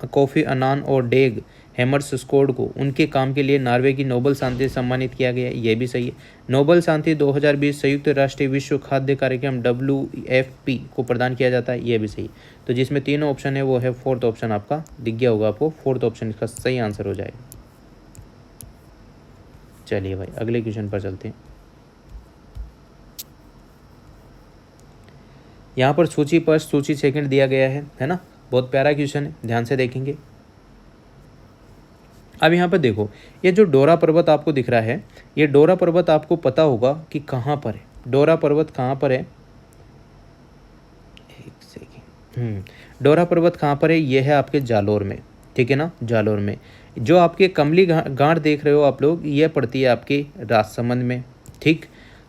कोफी अन्नान और डेग हैमरस्कोल्ड को उनके काम के लिए नॉर्वे की नोबेल शांति से सम्मानित किया गया। यह भी सही है। नोबेल शांति 2020 संयुक्त राष्ट्र विश्व खाद्य कार्यक्रम WFP को प्रदान किया जाता है। यह भी सही। तो जिसमें तीनों ऑप्शन है वो है फोर्थ ऑप्शन, आपका दिख गया होगा आपको, फोर्थ ऑप्शन इसका सही आंसर हो जाएगा। चलिए भाई अगले क्वेश्चन पर चलते हैं। यहाँ पर सूची फर्स्ट सूची सेकंड दिया गया है ना, बहुत प्यारा क्वेश्चन है, ध्यान से देखेंगे। अब यहाँ पर देखो, ये जो डोरा पर्वत आपको दिख रहा है, ये डोरा पर्वत आपको पता होगा कि कहाँ पर है। डोरा पर्वत कहाँ पर है, एक सेकेंड, डोरा पर्वत कहाँ पर है, ये है आपके जालोर में, ठीक है ना, जालोर में। जो आपके कमली गांठ देख रहे हो आप लोग, ये पड़ती है आपके राजसमंद में, ठीक।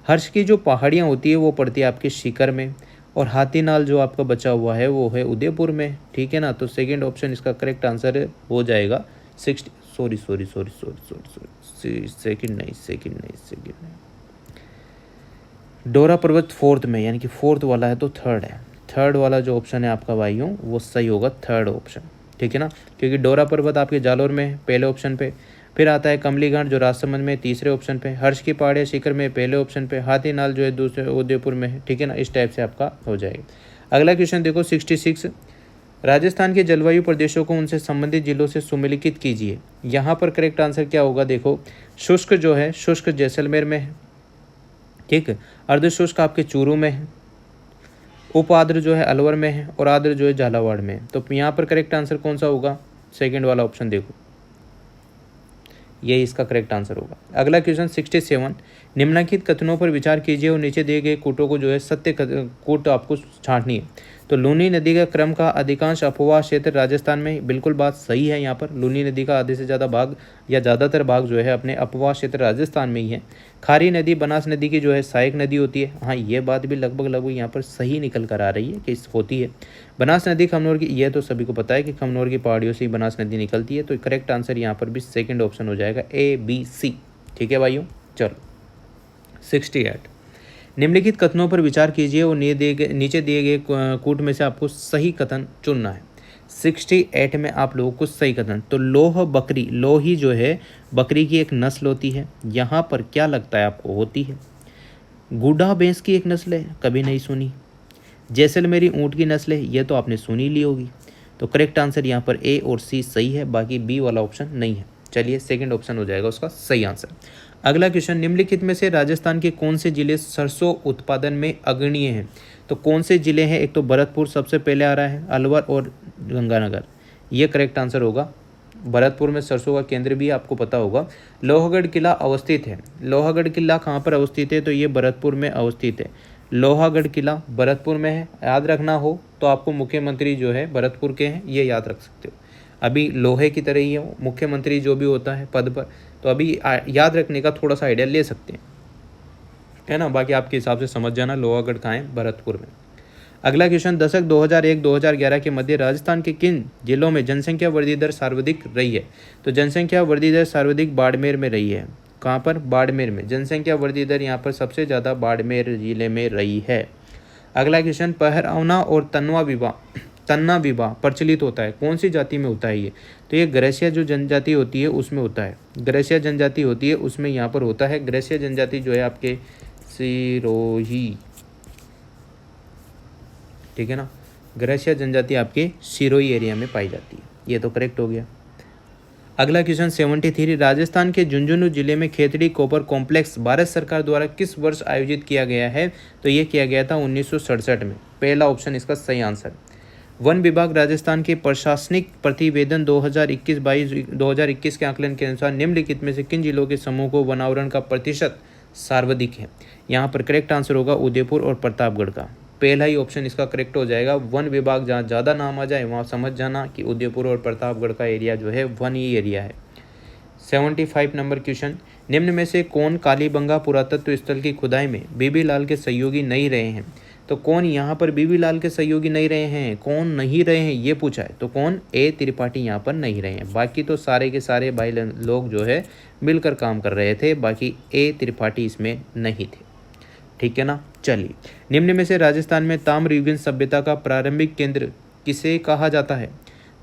हर्ष की जो पहाड़ियाँ होती है वो पड़ती है आपके सीकर में, और हाथीनाल जो आपका बचा हुआ है वो है उदयपुर में, ठीक है ना। तो सेकंड ऑप्शन इसका करेक्ट आंसर हो जाएगा। सॉरी सेकंड नहीं। डोरा पर्वत फोर्थ में, यानी कि फोर्थ वाला है तो थर्ड है। थर्ड वाला जो ऑप्शन है आपका भाइयों वो सही होगा, थर्ड ऑप्शन, ठीक है ना। क्योंकि डोरा पर्वत आपके जालोर में पहले ऑप्शन पे, फिर आता है कमलीघाट जो राजसमंद में तीसरे ऑप्शन पे, हर्ष की पहाड़ियाँ सीकर में पहले ऑप्शन पे, हाथीनाल जो है दूसरे उदयपुर में है, ठीक है ना। इस टाइप से आपका हो जाएगा। अगला क्वेश्चन देखो 66। राजस्थान के जलवायु प्रदेशों को उनसे संबंधित जिलों से सुमेलित कीजिए। यहाँ पर करेक्ट आंसर क्या होगा, देखो शुष्क जो है, शुष्क जैसलमेर में है, ठीक है। अर्धशुष्क आपके चूरू में है, उपाद्र जो है अलवर में है, और आद्र जो है झालावाड़ में है। तो यहाँ पर करेक्ट आंसर कौन सा होगा, सेकंड वाला ऑप्शन देखो, यही इसका करेक्ट आंसर होगा। अगला क्वेश्चन 67। निम्नलिखित कथनों पर विचार कीजिए और नीचे दिए गए कूटों को जो है सत्य कूट आपको छांटनी है। तो लूनी नदी का क्रम का अधिकांश अपवाह क्षेत्र राजस्थान में, बिल्कुल बात सही है। यहाँ पर लूनी नदी का आधे से ज़्यादा भाग या ज़्यादातर भाग जो है अपने अपवाह क्षेत्र राजस्थान में ही है। खारी नदी बनास नदी की जो है सहायक नदी होती है। हाँ, ये बात भी लगभग यहाँ पर सही निकल कर आ रही है कि होती है। बनास नदी खमनोर की, यह तो सभी को पता है कि खमनोर की पहाड़ियों से ही बनास नदी निकलती है। तो करेक्ट आंसर यहाँ पर भी सेकंड ऑप्शन हो जाएगा, ABC, ठीक है भाइयों। चलो 68। निम्नलिखित कथनों पर विचार कीजिए और नीचे दिए गए कूट में से आपको सही कथन चुनना है। 68 में आप लोगों को सही कथन, तो लोह बकरी, लोही जो है बकरी की एक नस्ल होती है। यहाँ पर क्या लगता है आपको, होती है। गुड्डा भैंस की एक नस्ल है, कभी नहीं सुनी। जैसलमेरी ऊँट की नस्ल है, ये तो आपने सुनी ली होगी। तो करेक्ट आंसर यहाँ पर A और C सही है, बाकी B वाला ऑप्शन नहीं है। चलिए सेकंड ऑप्शन हो जाएगा उसका सही आंसर। अगला क्वेश्चन, निम्नलिखित में से राजस्थान के कौन से जिले सरसों उत्पादन में अग्रणीय हैं। तो कौन से जिले हैं, एक तो भरतपुर सबसे पहले आ रहा है, अलवर और गंगानगर, ये करेक्ट आंसर होगा। भरतपुर में सरसों का केंद्र भी आपको पता होगा। लोहागढ़ किला अवस्थित है, लोहागढ़ किला कहाँ पर अवस्थित है, तो ये भरतपुर में अवस्थित है। लोहागढ़ किला भरतपुर में है, याद रखना हो तो आपको मुख्यमंत्री जो है भरतपुर के हैं, ये याद रख सकते हो। अभी लोहे की तरह ही है मुख्यमंत्री जो भी होता है पद पर, तो अभी याद रखने का थोड़ा सा आइडिया ले सकते हैं, है ना। बाकी आपके हिसाब से समझ जाना लोहागढ़ कहाँ है, भरतपुर में। अगला क्वेश्चन, दशक 2001-2011 के मध्य राजस्थान के किन जिलों में जनसंख्या वृद्धि दर सर्वाधिक रही है। तो जनसंख्या वृद्धि दर सर्वाधिक बाड़मेर में रही है। कहाँ पर, बाड़मेर में जनसंख्या वृद्धि दर यहाँ पर सबसे ज़्यादा बाड़मेर जिले में रही है। अगला क्वेश्चन, पहरावना और तन्ना विवाह प्रचलित होता है, कौन सी जाति में होता है ये। तो ये ग्रेसिया जो जनजाति होती है उसमें होता है, ग्रेसिया जनजाति होती है उसमें यहाँ पर होता है। ग्रेसिया जनजाति जो है आपके सिरोही, ठीक है ना, ग्रेसिया जनजाति आपके सिरोही एरिया में पाई जाती है, ये तो करेक्ट हो गया। अगला क्वेश्चन 73, राजस्थान के झुंझुनू जिले में खेतड़ी कॉपर कॉम्प्लेक्स भारत सरकार द्वारा किस वर्ष आयोजित किया गया है। तो ये किया गया था 1967 में, पहला ऑप्शन इसका सही आंसर। वन विभाग राजस्थान के प्रशासनिक प्रतिवेदन 2021 के आकलन के अनुसार निम्नलिखित में से किन जिलों के समूह को वनावरण का प्रतिशत सर्वाधिक है। यहाँ पर करेक्ट आंसर होगा उदयपुर और प्रतापगढ़ का, पहला ही ऑप्शन इसका करेक्ट हो जाएगा। वन विभाग जहाँ ज़्यादा नाम आ जाए वहाँ समझ जाना कि उदयपुर और प्रतापगढ़ का एरिया जो है वन ही एरिया है। 75 नंबर क्वेश्चन, निम्न में से कौन कालीबंगा पुरातत्व स्थल की खुदाई में बीबी लाल के सहयोगी नहीं रहे हैं? तो कौन यहाँ पर बीबी लाल के सहयोगी नहीं रहे हैं, कौन नहीं रहे हैं ये पूछा है। तो कौन, ए त्रिपाठी यहाँ पर नहीं रहे हैं। बाकी तो सारे के सारे भाई लोग जो है मिलकर काम कर रहे थे, बाकी ए त्रिपाठी इसमें नहीं थे। ठीक है ना। चलिए, निम्न में से राजस्थान में ताम्रयुगीन सभ्यता का प्रारंभिक केंद्र किसे कहा जाता है?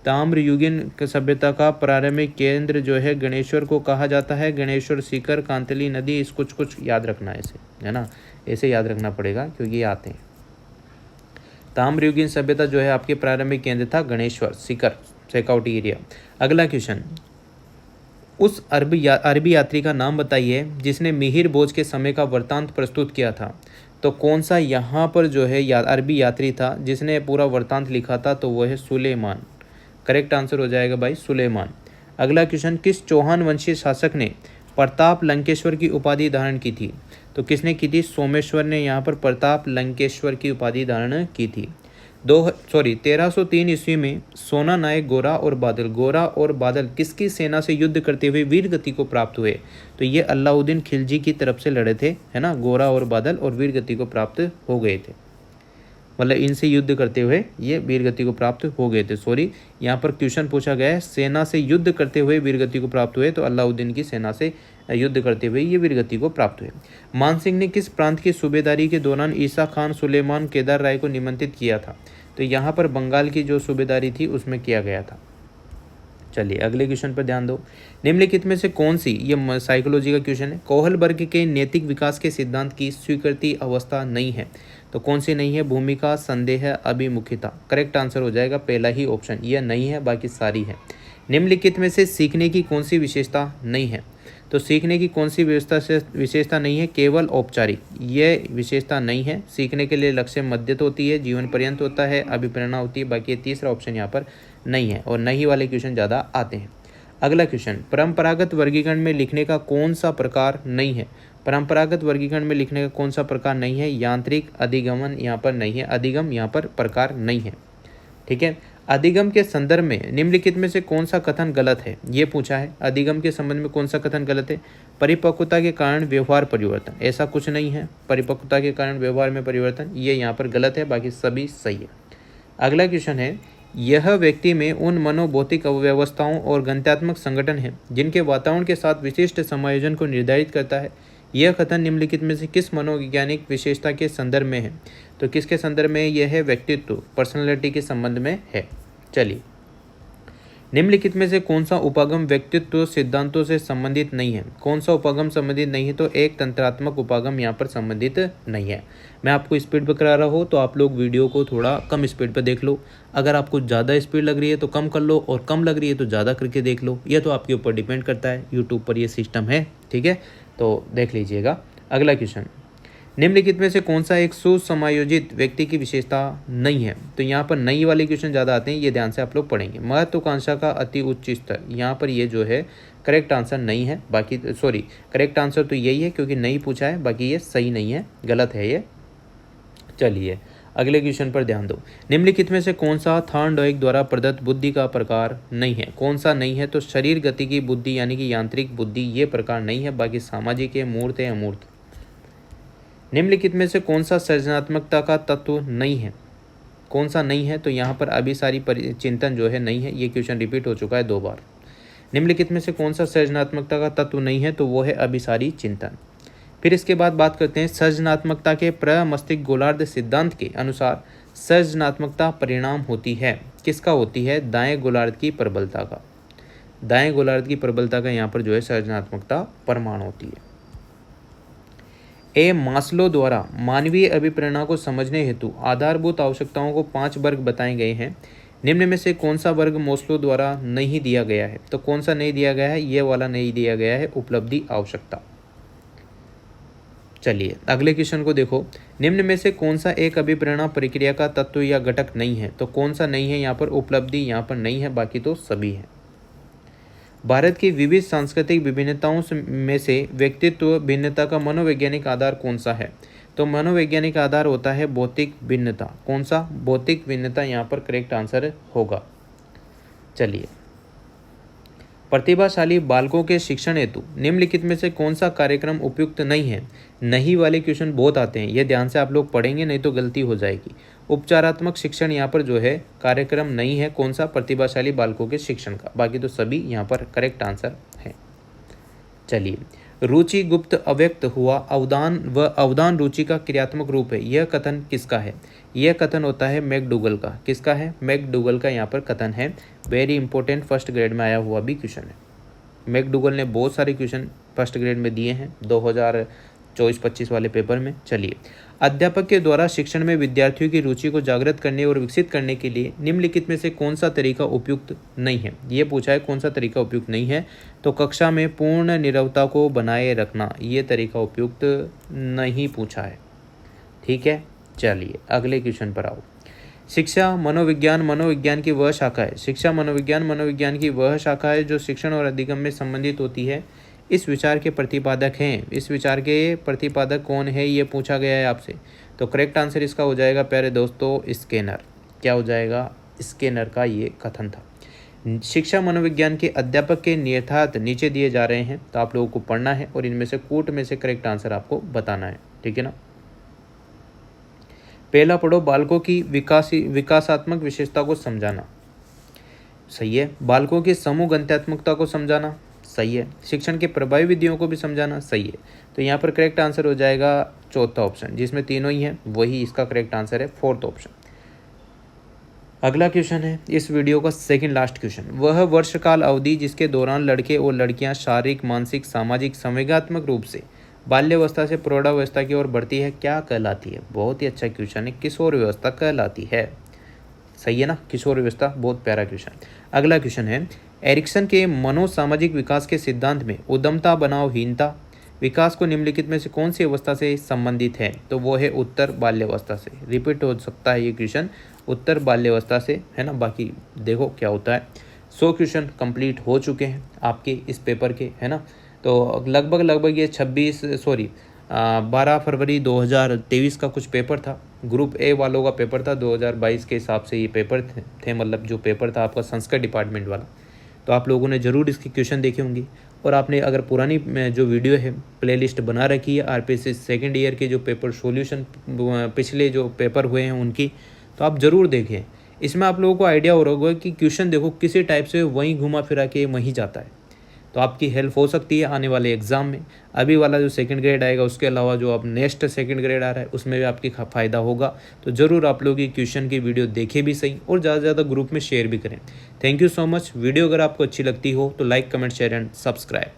ताम्रयुगीन सभ्यता का प्रारंभिक केंद्र जो है गणेश्वर को कहा जाता है। गणेश्वर, सीकर, कांतली नदी, इस कुछ याद रखना है इसे, है ना, ऐसे याद रखना पड़ेगा क्योंकि ये आते हैं। ताम्रयुगीन सभ्यता जो है आपके प्रारंभिक केंद्र था गणेश्वर, सीकर, चेकआउट एरिया। अगला क्वेश्चन, उस अरबी यात्री का नाम बताइए जिसने मिहिर भोज के समय का वृत्तांत प्रस्तुत किया था। तो कौन सा यहाँ पर जो है अरबी यात्री था जिसने पूरा वृत्तांत लिखा था? तो वो है सुलेमान। करेक्ट आंसर हो जाएगा भाई सुलेमान। अगला क्वेश्चन, किस चौहान वंशीय शासक ने प्रताप लंकेश्वर की उपाधि धारण की थी? तो किसने की थी? सोमेश्वर ने यहाँ पर प्रताप लंकेश्वर की उपाधि धारण की थी। 1303 ईस्वी में सोना नायक गोरा और बादल किसकी सेना से युद्ध करते हुए वीर गति को प्राप्त हुए? तो ये अलाउद्दीन खिलजी की तरफ से लड़े थे, है ना, गोरा और बादल, और वीर गति को प्राप्त हो गए थे। मतलब इनसे युद्ध करते हुए ये वीरगति को प्राप्त हो गए थे। सॉरी, यहाँ पर क्वेश्चन पूछा गया है सेना से युद्ध करते हुए वीरगति को प्राप्त हुए, तो अलाउद्दीन की सेना से युद्ध करते हुए ये वीरगति को प्राप्त हुए। मानसिंह ने किस प्रांत की सूबेदारी के दौरान ईसा खान सुलेमान केदार राय को निमंत्रित किया था? तो यहाँ पर बंगाल की जो सूबेदारी थी उसमें किया गया था। चलिए अगले क्वेश्चन पर ध्यान दो, निम्नलिखित में से कौन सी, ये साइकोलॉजी का क्वेश्चन है, कोहल वर्ग के नैतिक विकास के सिद्धांत की स्वीकृति अवस्था नहीं है? तो कौन सी नहीं है? भूमिका, संदेह, अभिमुखिता। करेक्ट आंसर हो जाएगा पहला ही ऑप्शन, यह नहीं है, बाकी सारी है। निम्नलिखित में से सीखने की कौन सी विशेषता नहीं है? तो सीखने की कौन सी विशेषता नहीं है? केवल औपचारिक, ये विशेषता नहीं है। सीखने के लिए लक्ष्य मध्यत होती है, जीवन पर्यंत होता है, अभिप्रेरणा होती है। बाकी तीसरा ऑप्शन यहाँ पर नहीं है, और नहीं वाले क्वेश्चन ज़्यादा आते हैं। अगला क्वेश्चन, परंपरागत वर्गीकरण में लिखने का कौन सा प्रकार नहीं है? परंपरागत वर्गीकरण में लिखने का कौन सा प्रकार नहीं है? यांत्रिक, अधिगमन यहाँ पर नहीं है, अधिगम यहाँ पर प्रकार नहीं है। ठीक है, अधिगम के संदर्भ में निम्नलिखित में से कौन सा कथन गलत है, ये पूछा है। अधिगम के संबंध में कौन सा कथन गलत है? परिपक्वता के कारण व्यवहार परिवर्तन, ऐसा कुछ नहीं है। परिपक्वता के कारण व्यवहार में परिवर्तन, ये यहाँ पर गलत है, बाकी सभी सही है। अगला क्वेश्चन है, यह व्यक्ति में उन मनोभौतिक अव्यवस्थाओं और गंत्यात्मक संगठन है जिनके वातावरण के साथ विशिष्ट समायोजन को निर्धारित करता है। यह कथन निम्नलिखित में से किस मनोवैज्ञानिक विशेषता के संदर्भ में है? तो किसके संदर्भ में यह है? व्यक्तित्व, पर्सनैलिटी के संबंध में है। चलिए, निम्नलिखित में से कौन सा उपागम व्यक्तित्व सिद्धांतों से संबंधित नहीं है? कौन सा उपागम संबंधित नहीं है? तो एक तंत्रात्मक उपागम यहाँ पर संबंधित नहीं है। मैं आपको स्पीड पर करा रहा हूँ तो आप लोग वीडियो को थोड़ा कम स्पीड पर देख लो। अगर आपको ज़्यादा स्पीड लग रही है तो कम कर लो, और कम लग रही है तो ज़्यादा करके देख लो। यह तो आपके ऊपर डिपेंड करता है, यूट्यूब पर ये सिस्टम है। ठीक है, तो देख लीजिएगा। अगला क्वेश्चन, निम्नलिखित में से कौन सा एक सुसमायोजित व्यक्ति की विशेषता नहीं है? तो यहाँ पर नई वाले क्वेश्चन ज़्यादा आते हैं, ये ध्यान से आप लोग पढ़ेंगे। महत्वाकांक्षा का अति उच्च स्तर, यहाँ पर ये जो है करेक्ट आंसर नहीं है। बाकी सॉरी, करेक्ट आंसर तो यही है क्योंकि नहीं पूछा है, बाकी ये सही नहीं है, गलत है ये। चलिए अगले क्वेश्चन पर ध्यान दो, निम्नलिखित में से कौन सा थॉर्नडाइक द्वारा प्रदत्त बुद्धि का प्रकार नहीं है? कौन सा नहीं है? तो शरीर गति की बुद्धि यानी कि यांत्रिक बुद्धि, ये प्रकार नहीं है। बाकी सामाजिक है, मूर्त है, अमूर्त। निम्नलिखित में से कौन सा सृजनात्मकता का तत्व नहीं है? कौन सा नहीं है? तो यहाँ पर अभिसारी चिंतन जो है नहीं है, ये क्वेश्चन रिपीट हो चुका है 2 बार। निम्नलिखित में से कौन सा सृजनात्मकता का तत्व नहीं है? तो वो है अभिसारी चिंतन। फिर इसके बाद बात करते हैं सृजनात्मकता के प्रमस्तिष्क गोलार्ध सिद्धांत के अनुसार सृजनात्मकता परिणाम होती है, किसका होती है? दाएं गोलार्ध की प्रबलता का। दाएं गोलार्ध की प्रबलता का यहाँ पर जो है सृजनात्मकता परिमाण होती है। ए मास्लो द्वारा मानवीय अभिप्रेरणा को समझने हेतु आधारभूत आवश्यकताओं को 5 वर्ग बताए गए हैं। निम्न में से कौन सा वर्ग मास्लो द्वारा नहीं दिया गया है? तो कौन सा नहीं दिया गया है? ये वाला नहीं दिया गया है, उपलब्धि आवश्यकता। चलिए अगले क्वेश्चन को देखो, निम्न में से कौन सा एक अभिप्रेरणा प्रक्रिया का तत्व या घटक नहीं है? तो कौन सा नहीं है? यहाँ पर उपलब्धि यहाँ पर नहीं है, बाकी तो सभी है। भारत की विविध सांस्कृतिक विभिन्नताओं में से व्यक्तित्व भिन्नता का मनोवैज्ञानिक आधार कौन सा है? तो मनोवैज्ञानिक आधार होता है भौतिक भिन्नता। कौन सा? भौतिक भिन्नता यहाँ पर करेक्ट आंसर होगा। चलिए प्रतिभाशाली बालकों के शिक्षण हेतु निम्नलिखित में से कौन सा कार्यक्रम उपयुक्त नहीं है। नहीं वाले क्वेश्चन बहुत आते हैं, ये ध्यान से आप लोग पढ़ेंगे, नहीं तो गलती हो जाएगी। उपचारात्मक शिक्षण यहाँ पर जो है कार्यक्रम नहीं है, कौन सा, प्रतिभाशाली बालकों के शिक्षण का। बाकी तो सभी यहाँ पर करेक्ट आंसर है। चलिए, रुचि गुप्त अव्यक्त हुआ अवदान व अवदान रुचि का क्रियात्मक रूप है, यह कथन किसका है। यह कथन होता है मैकडूगल का। किसका है? मैकडूगल का यहाँ पर कथन है। वेरी इंपॉर्टेंट, फर्स्ट ग्रेड में आया हुआ भी क्वेश्चन है। मैकडूगल ने बहुत सारे क्वेश्चन फर्स्ट ग्रेड में दिए हैं 2024-25 वाले पेपर में। चलिए, अध्यापक के द्वारा शिक्षण में विद्यार्थियों की रुचि को जागृत करने और विकसित करने के लिए निम्नलिखित में से कौन सा तरीका उपयुक्त नहीं है। ये पूछा है कौन सा तरीका उपयुक्त नहीं है, तो कक्षा में पूर्ण निरवता को बनाए रखना, ये तरीका उपयुक्त नहीं पूछा है। ठीक है, चलिए अगले क्वेश्चन पर आओ। शिक्षा मनोविज्ञान मनोविज्ञान की वह शाखा है। शिक्षा मनोविज्ञान मनोविज्ञान की वह शाखा है जो शिक्षण और अधिगम में संबंधित होती है। इस विचार के प्रतिपादक हैं। इस विचार के प्रतिपादक कौन है, ये पूछा गया है आपसे। तो करेक्ट आंसर इसका हो जाएगा प्यारे दोस्तों स्किनर। क्या हो जाएगा? स्किनर का ये कथन था। शिक्षा मनोविज्ञान के अध्यापक के नियतार्थ नीचे दिए जा रहे हैं, तो आप लोगों को पढ़ना है और इनमें से कूट में से करेक्ट आंसर आपको बताना है। ठीक है ना। पहला पढ़ो, बालकों की विकासात्मक विशेषता को समझाना। सही है। बालकों की समूह गंत्यात्मकता को समझाना। सही है। शिक्षण के प्रभावी विधियों को भी समझाना। सही है। तो यहाँ पर करेक्ट आंसर हो जाएगा चौथा ऑप्शन, जिसमें तीनों ही हैं, वही इसका करेक्ट आंसर है, फोर्थ ऑप्शन। अगला क्वेश्चन है इस वीडियो का सेकंड लास्ट क्वेश्चन। वह वर्षकाल अवधि जिसके दौरान लड़के और लड़कियां शारीरिक, मानसिक, सामाजिक, संवेगात्मक रूप से बाल्यावस्था से प्रौढ़ावस्था की ओर बढ़ती है, क्या कहलाती है? बहुत ही अच्छा क्वेश्चन है। किशोर व्यवस्था कहलाती है। सही है ना, किशोर व्यवस्था, बहुत प्यारा क्वेश्चन। अगला क्वेश्चन है, एरिक्सन के मनोसामाजिक विकास के सिद्धांत में उद्यमता बनाम हीनता विकास को निम्नलिखित में से कौन सी अवस्था से संबंधित है? तो वो है उत्तर बाल्यावस्था से। रिपीट हो सकता है ये क्वेश्चन, उत्तर बाल्यावस्था से, है ना। बाकी देखो क्या होता है। 100 क्वेश्चन कंप्लीट हो चुके हैं आपके इस पेपर के, है ना। तो लगभग ये 12 फरवरी 2023 का कुछ पेपर था। ग्रुप ए वालों का पेपर था 2022 के हिसाब से ये पेपर थे, मतलब जो पेपर था आपका संस्कृत डिपार्टमेंट वाला। तो आप लोगों ने ज़रूर इसके क्वेश्चन देखे होंगे, और आपने अगर पुरानी जो वीडियो है प्लेलिस्ट बना रखी है आरपीएससी सेकेंड ईयर के जो पेपर सॉल्यूशन पिछले जो पेपर हुए हैं उनकी, तो आप ज़रूर देखें। इसमें आप लोगों को आइडिया हो रहा होगा कि क्वेश्चन देखो किसी टाइप से वहीं घुमा फिरा के वहीं जाता है, तो आपकी हेल्प हो सकती है आने वाले एग्जाम में। अभी वाला जो सेकंड ग्रेड आएगा, उसके अलावा जो अब नेक्स्ट सेकंड ग्रेड आ रहा है, उसमें भी आपकी फ़ायदा होगा। तो ज़रूर आप लोग ये क्वेश्चन की वीडियो देखें भी सही, और ज़्यादा से ज़्यादा ग्रुप में शेयर भी करें। Thank you so much. Video अगर आपको अच्छी लगती हो तो like, comment, share and subscribe.